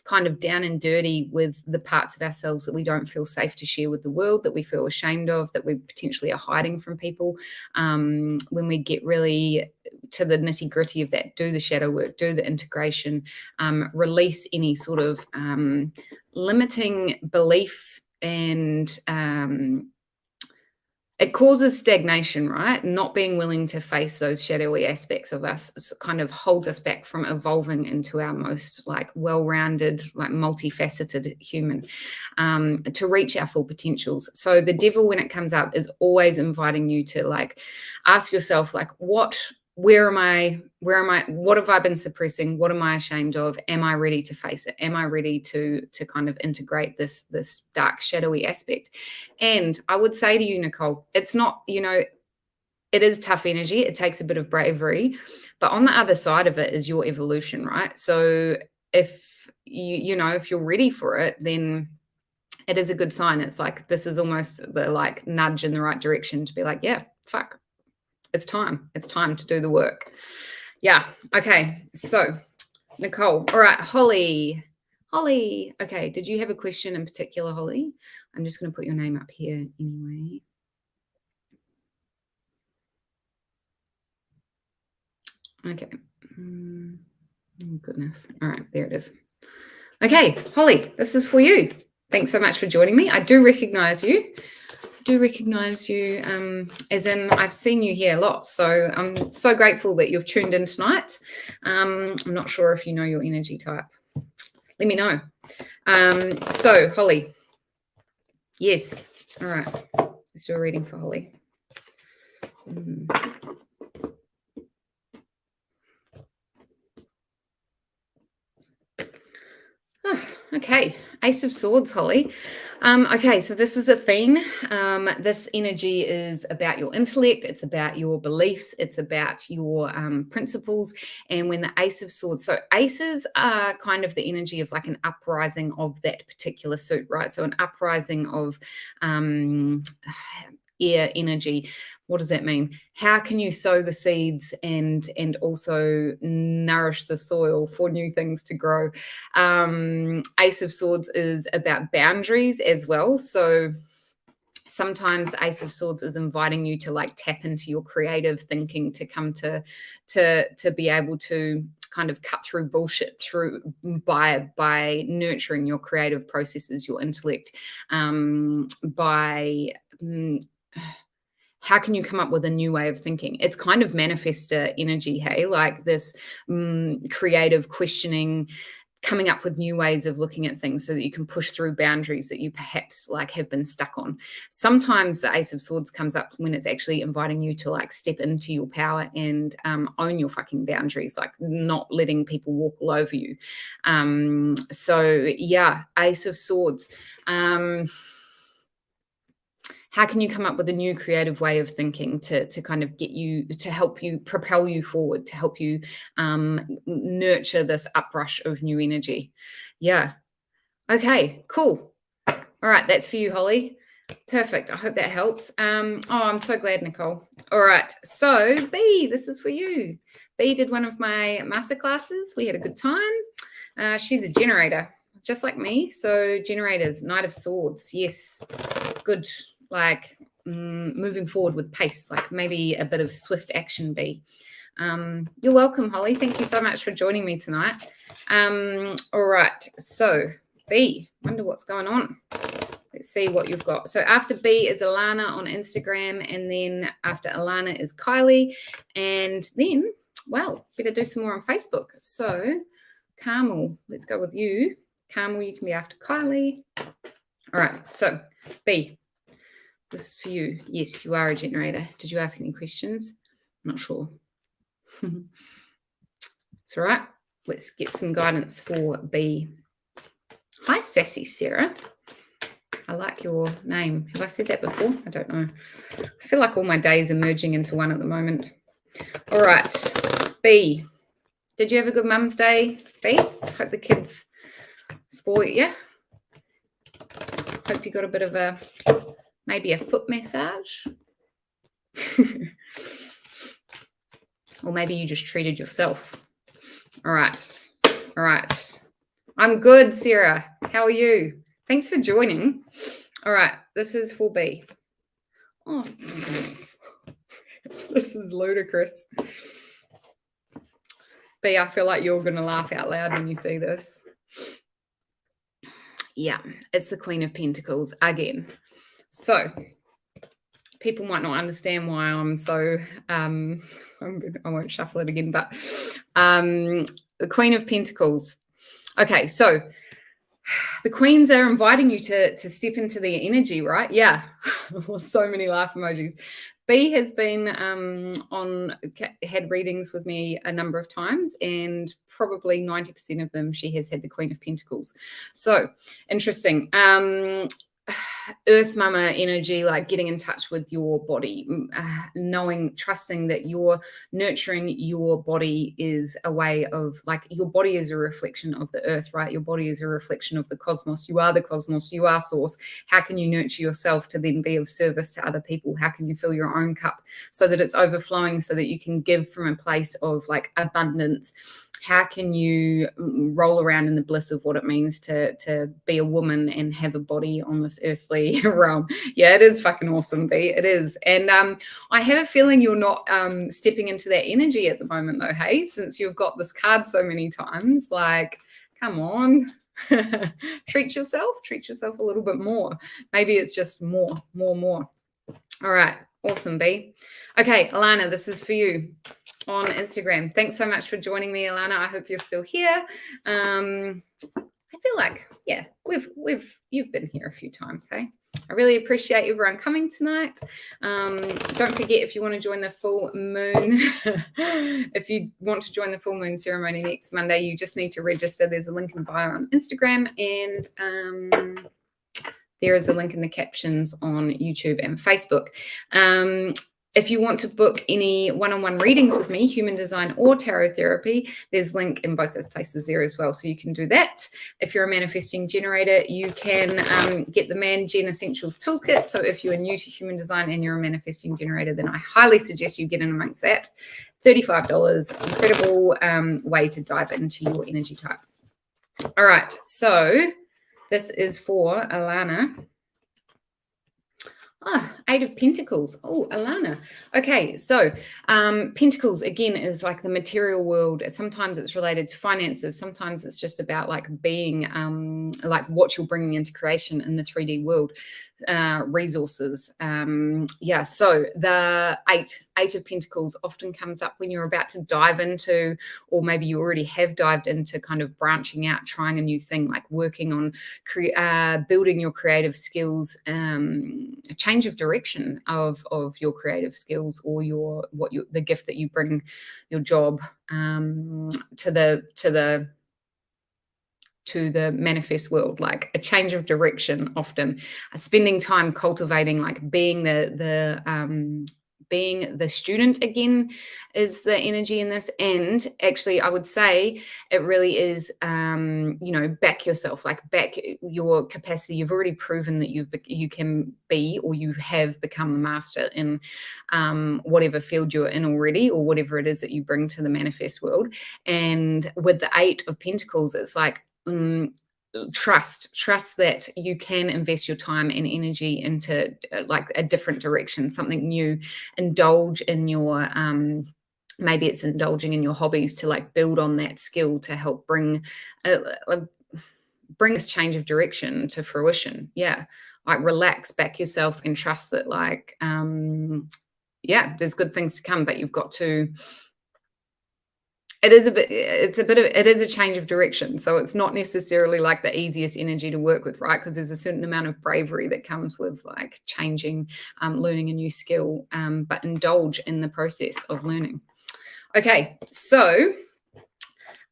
kind of down and dirty with the parts of ourselves that we don't feel safe to share with the world, that we feel ashamed of, that we potentially are hiding from people, when we get really to the nitty gritty of that, do the shadow work, do the integration, release any sort of limiting belief, and it causes stagnation, right? Not being willing to face those shadowy aspects of us kind of holds us back from evolving into our most like well-rounded, like multifaceted human, to reach our full potentials. So the devil, when it comes up, is always inviting you to like ask yourself, like, where am I, what have I been suppressing? What am I ashamed of? Am I ready to face it? Am I ready to kind of integrate this dark, shadowy aspect? And I would say to you, Nicole, it's not, you know, it is tough energy. It takes a bit of bravery, but on the other side of it is your evolution, right? So if you know, if you're ready for it, then it is a good sign. It's like, this is almost the like nudge in the right direction to be like, yeah, fuck. It's time. It's time to do the work. Yeah. Okay. So, Nicole. All right. Holly. Okay. Did you have a question in particular, Holly? I'm just going to put your name up here anyway. Okay. Oh, goodness. All right. There it is. Okay. Holly, this is for you. Thanks so much for joining me. I do recognize you. As in I've seen you here a lot, so I'm so grateful that you've tuned in tonight. I'm not sure if you know your energy type. Let me know. So Holly, yes, all right, let's do a reading for Holly. Okay, Ace of Swords, Holly. Okay, so this is a theme. This energy is about your intellect, it's about your beliefs, it's about your principles. And when the Ace of Swords, so aces are kind of the energy of like an uprising of that particular suit, right? So an uprising of air energy. What does that mean? How can you sow the seeds and also nourish the soil for new things to grow? Ace of Swords is about boundaries as well. So sometimes Ace of Swords is inviting you to like tap into your creative thinking, to come to be able to kind of cut through bullshit by nurturing your creative processes, your intellect, by how can you come up with a new way of thinking? It's kind of manifestor energy, hey, like this creative questioning, coming up with new ways of looking at things so that you can push through boundaries that you perhaps like have been stuck on. Sometimes the Ace of Swords comes up when it's actually inviting you to like step into your power and own your fucking boundaries, like not letting people walk all over you. So yeah, Ace of Swords. How can you come up with a new creative way of thinking to kind of get you, to help you propel you forward, to help you nurture this uprush of new energy? Yeah. Okay, cool. All right, that's for you, Holly. Perfect. I hope that helps. Oh, I'm so glad, Nicole. All right. So, B, this is for you. B did one of my masterclasses. We had a good time. She's a generator, just like me. So, generators, Knight of Swords. Yes. Good. Like moving forward with pace, like maybe a bit of swift action, B. You're welcome, Holly. Thank you so much for joining me tonight. All right. So, B, wonder what's going on. Let's see what you've got. So after B is Alana on Instagram, and then after Alana is Kylie, and then, well, better do some more on Facebook. So Carmel, let's go with you. Carmel, you can be after Kylie. All right, so B, this is for you. Yes, you are a generator. Did you ask any questions? I'm not sure. It's all right. Let's get some guidance for B. Hi, Sassy Sarah. I like your name. Have I said that before? I don't know. I feel like all my days are merging into one at the moment. All right. B. Did you have a good Mum's Day, B? Hope the kids spoil you. Hope you got a bit of maybe a foot massage. Or maybe you just treated yourself. All right. All right. I'm good, Sarah. How are you? Thanks for joining. All right, this is for B. Oh, this is ludicrous. B, I feel like you're going to laugh out loud when you see this. Yeah, it's the Queen of Pentacles again. So people might not understand why I'm so, I won't shuffle it again, but the Queen of Pentacles. Okay, so the queens are inviting you to step into their energy, right? Yeah. So many laugh emojis. B has been had readings with me a number of times, and probably 90% of them she has had the Queen of Pentacles. So interesting. Earth mama energy, like getting in touch with your body, knowing, trusting that you're nurturing your body is a way of, like, your body is a reflection of the earth, right? Your body is a reflection of the cosmos. You are the cosmos, you are source. How can you nurture yourself to then be of service to other people? How can you fill your own cup so that it's overflowing, so that you can give from a place of like abundance? How can you roll around in the bliss of what it means to be a woman and have a body on this earthly realm? Yeah, it is fucking awesome, B. It is. And I have a feeling you're not stepping into that energy at the moment, though, hey, since you've got this card so many times. Like, come on. treat yourself a little bit more. Maybe it's just more. All right. Awesome, B. Okay, Alana, this is for you on Instagram. Thanks so much for joining me, Alana. I hope you're still here. I feel like, yeah, you've been here a few times, hey? I really appreciate everyone coming tonight. Don't forget, if you want to join the full moon, if you want to join the full moon ceremony next Monday, you just need to register. There's a link in the bio on Instagram, and there is a link in the captions on YouTube and Facebook. If you want to book any one-on-one readings with me, human design or tarot therapy, there's a link in both those places there as well. So you can do that. If you're a manifesting generator, you can get the Man Gen Essentials Toolkit. So if you are new to human design and you're a manifesting generator, then I highly suggest you get in amongst that. $35, incredible way to dive into your energy type. All right, so this is for Alana. Oh, 8 of Pentacles. Oh, Alana. Okay, so Pentacles, again, is like the material world. Sometimes it's related to finances. Sometimes it's just about like being, like what you're bringing into creation in the 3D world, resources. Yeah, so the eight of Pentacles often comes up when you're about to dive into, or maybe you already have dived into kind of branching out, trying a new thing, like working on building your creative skills, a change of direction of your creative skills, or the gift that you bring, your job, to to the manifest world, like a change of direction often, spending time cultivating, like being the student again is the energy in this. And actually, I would say it really is, back yourself, like back your capacity. You've already proven that you can be, or you have become a master in whatever field you're in already, or whatever it is that you bring to the manifest world. And with the 8 of Pentacles, it's like, trust that you can invest your time and energy into like a different direction, something new. Indulge in your maybe it's indulging in your hobbies to like build on that skill to help bring this change of direction to fruition. Yeah, like relax, back yourself, and trust that like there's good things to come, but you've got to. It is a change of direction. So it's not necessarily like the easiest energy to work with, right? Because there's a certain amount of bravery that comes with like changing, learning a new skill, but indulge in the process of learning. Okay, so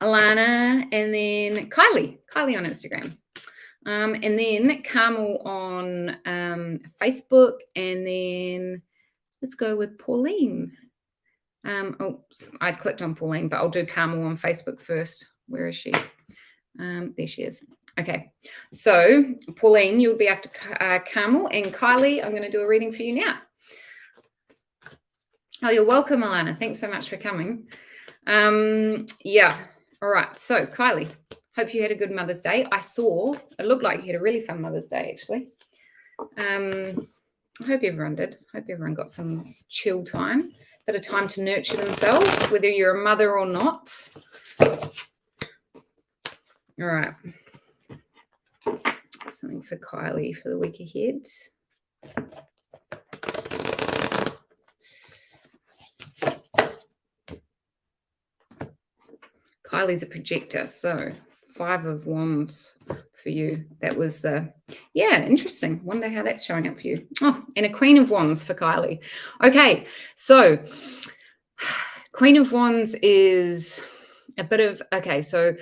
Alana, and then Kylie on Instagram. And then Carmel on Facebook, and then let's go with Pauline. I clicked on Pauline, but I'll do Carmel on Facebook first. Where is she? There she is. Okay, so Pauline, you'll be after Carmel, and Kylie, I'm going to do a reading for you now. Oh, you're welcome, Alana. Thanks so much for coming. Yeah. All right. So Kylie, hope you had a good Mother's Day. It looked like you had a really fun Mother's Day, actually. I hope everyone did. Hope everyone got some chill time, bit of time to nurture themselves, whether you're a mother or not. All right. Something for Kylie for the week ahead. Kylie's a projector, so 5 of Wands for you. That was interesting. Wonder how that's showing up for you. Oh, and a Queen of Wands for Kylie. Okay, so Queen of Wands is a bit of, so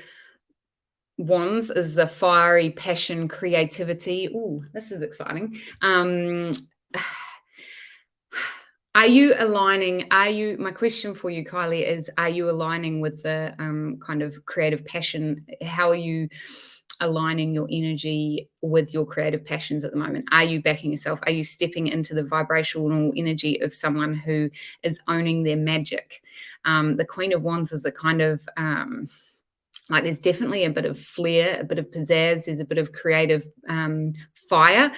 Wands is the fiery passion, creativity. Ooh, this is exciting. Are you aligning? My question for you, Kylie, is, are you aligning with the kind of creative passion? How are you aligning your energy with your creative passions at the moment? Are you backing yourself? Are you stepping into the vibrational energy of someone who is owning their magic? The Queen of Wands is a kind of like, there's definitely a bit of flair, a bit of pizzazz, there's a bit of creative fire,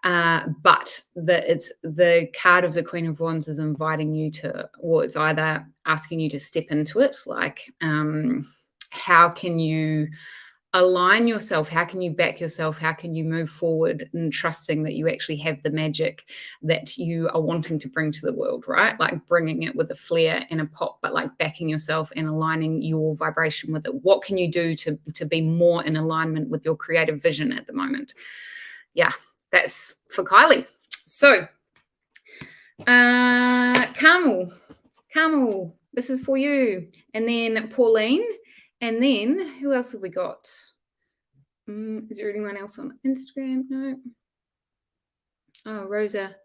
but the card of the Queen of Wands is inviting you to, or it's either asking you to step into it, like how can you align yourself? How can you back yourself? How can you move forward and trusting that you actually have the magic that you are wanting to bring to the world, right? Like bringing it with a flair and a pop, but like backing yourself and aligning your vibration with it. What can you do to be more in alignment with your creative vision at the moment? Yeah, that's for Kylie. So, Carmel, this is for you. And then Pauline. And then who else have we got? Is there anyone else on Instagram? No. Oh, Rosa.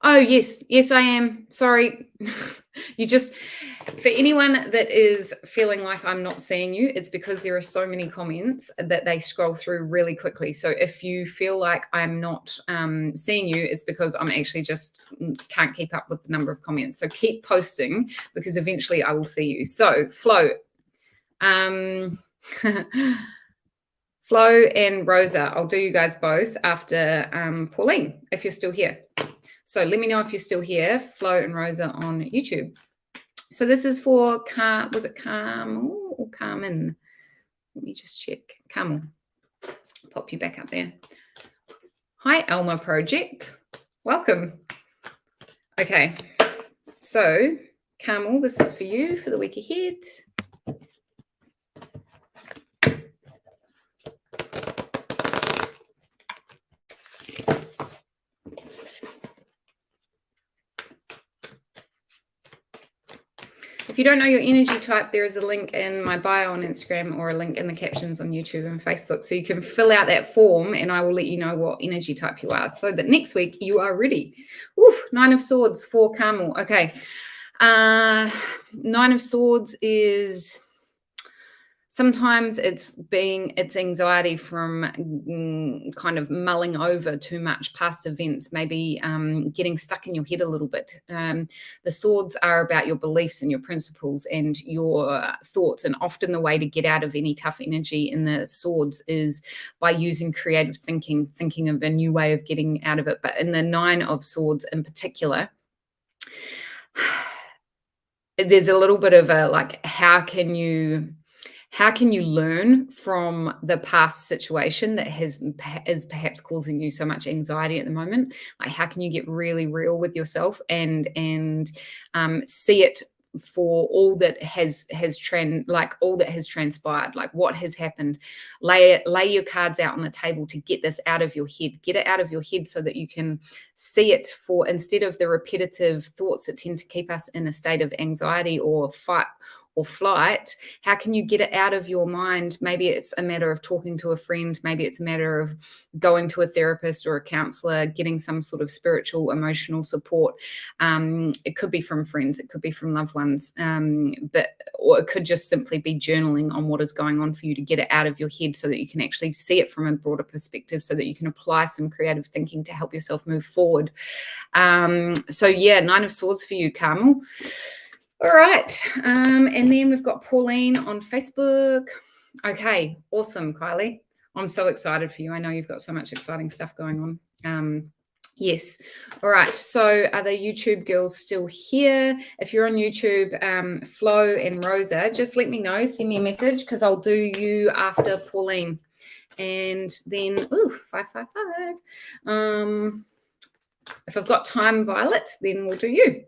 Oh, yes, I am. Sorry. For anyone that is feeling like I'm not seeing you, it's because there are so many comments that they scroll through really quickly. So if you feel like I'm not seeing you, it's because I'm actually just can't keep up with the number of comments. So keep posting, because eventually I will see you. So Flo, Flo and Rosa, I'll do you guys both after Pauline, if you're still here. So let me know if you're still here, Flo and Rosa on YouTube. So this is for was it Carmel or Carmen? Let me just check. Carmel. Pop you back up there. Hi, Elma Project. Welcome. Okay. So Carmel, this is for you for the week ahead. If you don't know your energy type, there is a link in my bio on Instagram or a link in the captions on YouTube and Facebook. So you can fill out that form and I will let you know what energy type you are so that next week you are ready. Oof, 9 of Swords for Carmel. Okay. 9 of Swords is... sometimes it's anxiety from kind of mulling over too much past events, maybe getting stuck in your head a little bit. The swords are about your beliefs and your principles and your thoughts. And often the way to get out of any tough energy in the swords is by using creative thinking of a new way of getting out of it. But in the 9 of Swords in particular, there's a little bit of a like, how can you learn from the past situation that is perhaps causing you so much anxiety at the moment? Like, how can you get really real with yourself and see it for all that has transpired, like what has happened? Lay your cards out on the table to get this out of your head. Get it out of your head so that you can see it for, instead of the repetitive thoughts that tend to keep us in a state of anxiety or fight or flight. How can you get it out of your mind? Maybe it's a matter of talking to a friend. Maybe it's a matter of going to a therapist or a counselor, getting some sort of spiritual, emotional support. It could be from friends. It could be from loved ones. Or it could just simply be journaling on what is going on for you to get it out of your head so that you can actually see it from a broader perspective, so that you can apply some creative thinking to help yourself move forward. So yeah, 9 of Swords for you, Carmel. All right. And then we've got Pauline on Facebook. Okay. Awesome, Kylie. I'm so excited for you. I know you've got so much exciting stuff going on. Yes. All right. So are the YouTube girls still here? If you're on YouTube, Flo and Rosa, just let me know. Send me a message because I'll do you after Pauline. And then, 555. If I've got time, Violet, then we'll do you.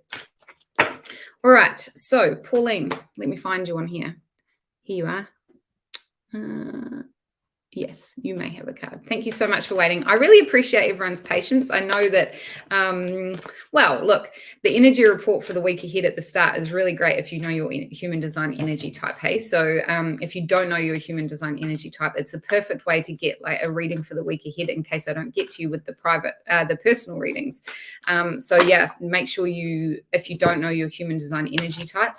All right, so Pauline, let me find you on here. Here you are. Yes, you may have a card. Thank you so much for waiting. I really appreciate everyone's patience. I know that, well, look, the energy report for the week ahead at the start is really great if you know your human design energy type, hey? So if you don't know your human design energy type, it's a perfect way to get like a reading for the week ahead in case I don't get to you with the personal readings. So yeah, make sure if you don't know your human design energy type,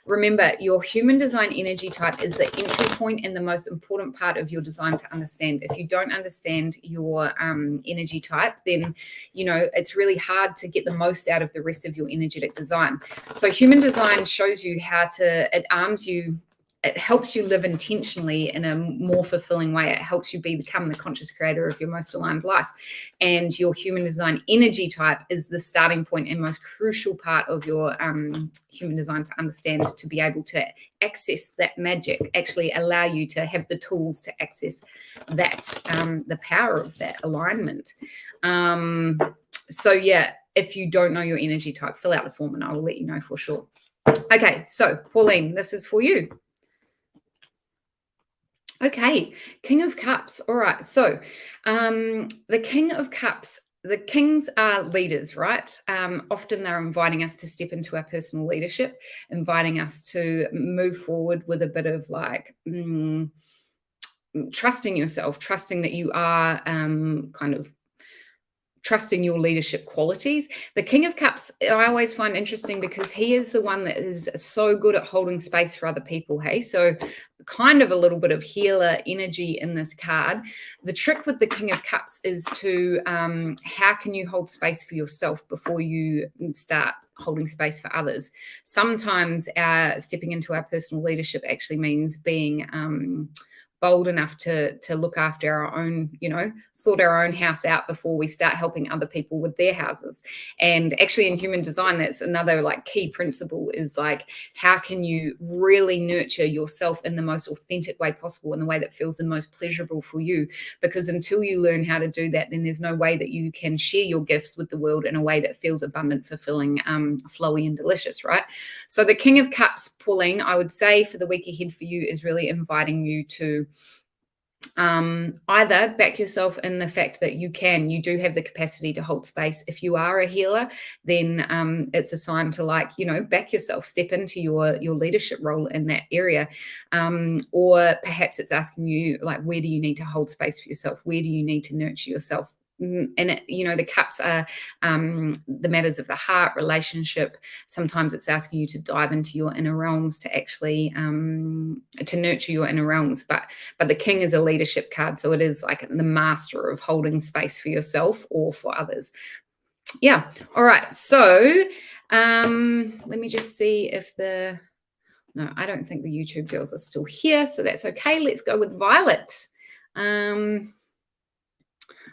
remember, your human design energy type is the entry point and the most important part of your design to understand. If you don't understand your energy type, then, it's really hard to get the most out of the rest of your energetic design. So human design shows you it arms you. It helps you live intentionally in a more fulfilling way. It helps you become the conscious creator of your most aligned life. And your human design energy type is the starting point and most crucial part of your human design to understand, to be able to access that magic, actually allow you to have the tools to access that, the power of that alignment. So yeah, if you don't know your energy type, fill out the form and I will let you know for sure. Okay, so Pauline, this is for you. Okay, King of Cups. All right. So the King of Cups, the kings are leaders, right? Often they're inviting us to step into our personal leadership, inviting us to move forward with a bit of like trusting yourself, trusting that you are trusting your leadership qualities. The King of Cups, I always find interesting because he is the one that is so good at holding space for other people, hey? So kind of a little bit of healer energy in this card. The trick with the King of Cups is to, how can you hold space for yourself before you start holding space for others? Sometimes stepping into our personal leadership actually means being bold enough to look after our own, sort our own house out before we start helping other people with their houses. And actually in human design, that's another like key principle is like, how can you really nurture yourself in the most authentic way possible, in the way that feels the most pleasurable for you? Because until you learn how to do that, then there's no way that you can share your gifts with the world in a way that feels abundant, fulfilling, flowy and delicious, right? So the King of Cups, Pauline, I would say for the week ahead for you is really inviting you to Either back yourself in the fact that you do have the capacity to hold space. If you are a healer, then it's a sign to, like, back yourself, step into your leadership role in that area. Or perhaps it's asking you, like, where do you need to hold space for yourself? Where do you need to nurture yourself? And the cups are the matters of the heart, relationship. Sometimes it's asking you to dive into your inner realms to actually to nurture your inner realms. But the king is a leadership card, so it is like the master of holding space for yourself or for others. Yeah. All right. So let me just see if no, I don't think the YouTube girls are still here, so that's okay. Let's go with Violet.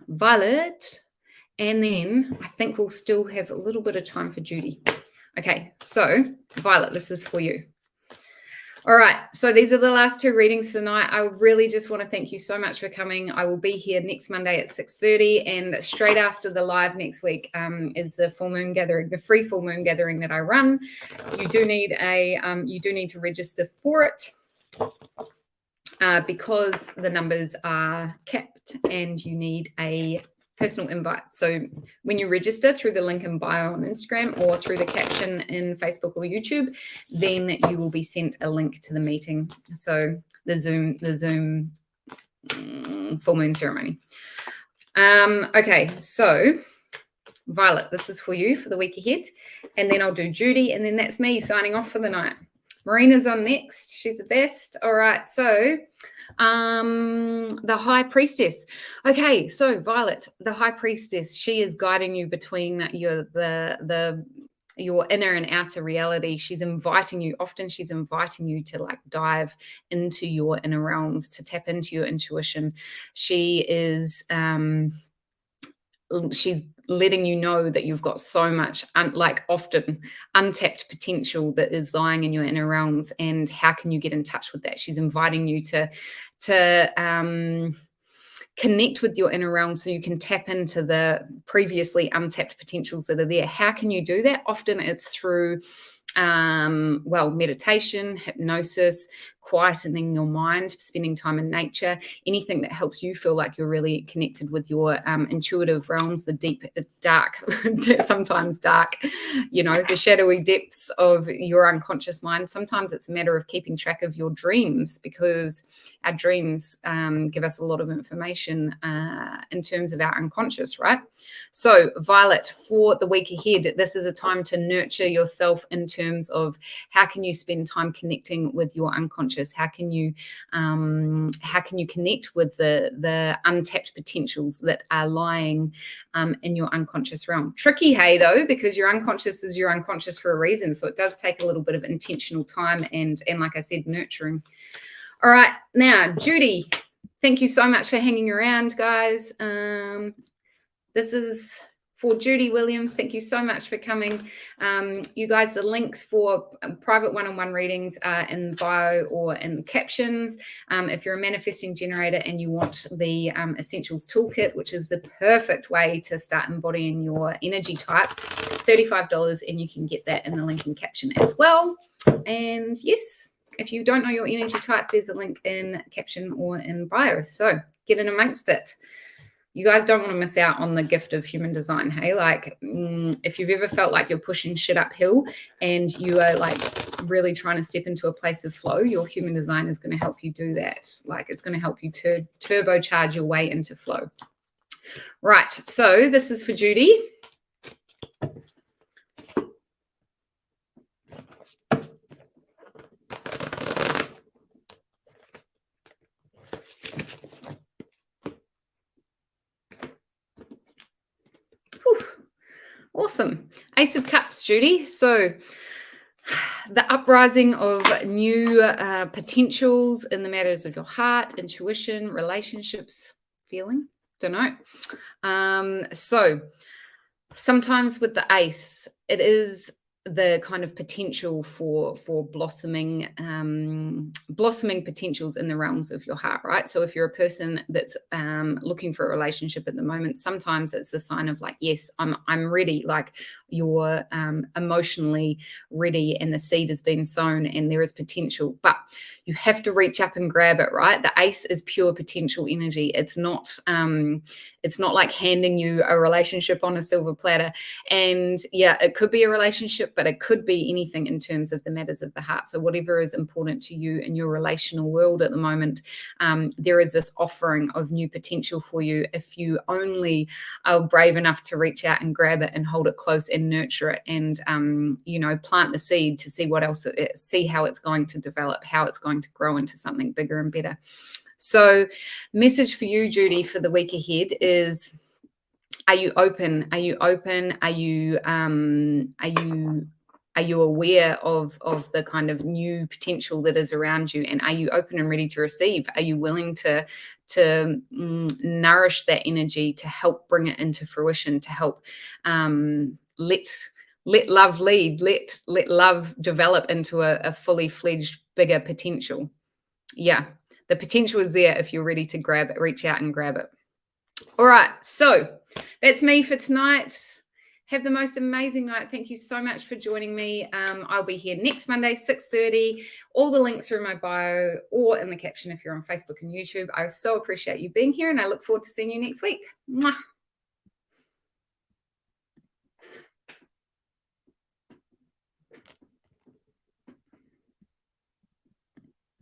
Violet, and then I think we'll still have a little bit of time for Judy. Okay, so Violet, this is for you. All right, so these are the last two readings for tonight. I really just want to thank you so much for coming. I will be here next Monday at 6:30, and straight after the live next week is the full moon gathering, the free full moon gathering that I run. You do need to register for it. Because the numbers are capped and you need a personal invite. So when you register through the link in bio on Instagram or through the caption in Facebook or YouTube, then you will be sent a link to the meeting. So the Zoom full moon ceremony. Okay, so Violet, this is for you for the week ahead. And then I'll do Judy, and then that's me signing off for the night. Marina's on next. She's the best. All right. So the High Priestess. Okay. So Violet, the High Priestess, she is guiding you between your inner and outer reality. She's inviting you to, like, dive into your inner realms, to tap into your intuition. She is she's letting you know that you've got so much, often untapped potential that is lying in your inner realms, and how can you get in touch with that? She's inviting you to connect with your inner realm so you can tap into the previously untapped potentials that are there. How can you do that? Often it's through meditation, hypnosis, quietening your mind, spending time in nature, anything that helps you feel like you're really connected with your intuitive realms, the deep, dark, sometimes dark, the shadowy depths of your unconscious mind. Sometimes it's a matter of keeping track of your dreams, because our dreams give us a lot of information in terms of our unconscious, right? So Violet, for the week ahead, this is a time to nurture yourself in terms of how can you spend time connecting with your unconscious? How can you connect with the untapped potentials that are lying in your unconscious realm? Tricky, hey, though, because your unconscious is your unconscious for a reason. So it does take a little bit of intentional time and like I said, nurturing. All right, now Judy, thank you so much for hanging around, guys. This is for Judy Williams. Thank you so much for coming. You guys, the links for private one-on-one readings are in the bio or in the captions. If you're a manifesting generator and you want the Essentials Toolkit, which is the perfect way to start embodying your energy type, $35, and you can get that in the link in caption as well. And yes, if you don't know your energy type, there's a link in caption or in bio. So get in amongst it. You guys don't want to miss out on the gift of human design. Hey, like if you've ever felt like you're pushing shit uphill and you are like really trying to step into a place of flow, your human design is going to help you do that. Like it's going to help you to turbocharge your way into flow. Right. So this is for Judy. Awesome. Ace of Cups, Judy. So the uprising of new potentials in the matters of your heart, intuition, relationships, feeling, don't know. So sometimes with the ace, it is the kind of potential for blossoming potentials in the realms of your heart, right? So if you're a person that's looking for a relationship at the moment, sometimes it's a sign of like, yes, I'm ready, like you're emotionally ready and the seed has been sown and there is potential, but you have to reach up and grab it, right? The ace is pure potential energy. It's not like handing you a relationship on a silver platter. And yeah, it could be a relationship, but it could be anything in terms of the matters of the heart. So whatever is important to you in your relational world at the moment, there is this offering of new potential for you if you only are brave enough to reach out and grab it and hold it close and nurture it and, plant the seed to see what else, see how it's going to develop, how it's going to grow into something bigger and better. So message for you, Judy, for the week ahead is, are you open? Are you open? Are you aware of the kind of new potential that is around you? And are you open and ready to receive? Are you willing to nourish that energy, to help bring it into fruition, to help let love lead, let love develop into a fully fledged bigger potential? Yeah, the potential is there if you're ready to grab it, reach out and grab it. All right, so that's me for tonight. Have the most amazing night. Thank you so much for joining me. I'll be here next Monday, 6:30. All the links are in my bio or in the caption if you're on Facebook and YouTube. I so appreciate you being here, and I look forward to seeing you next week. Mwah.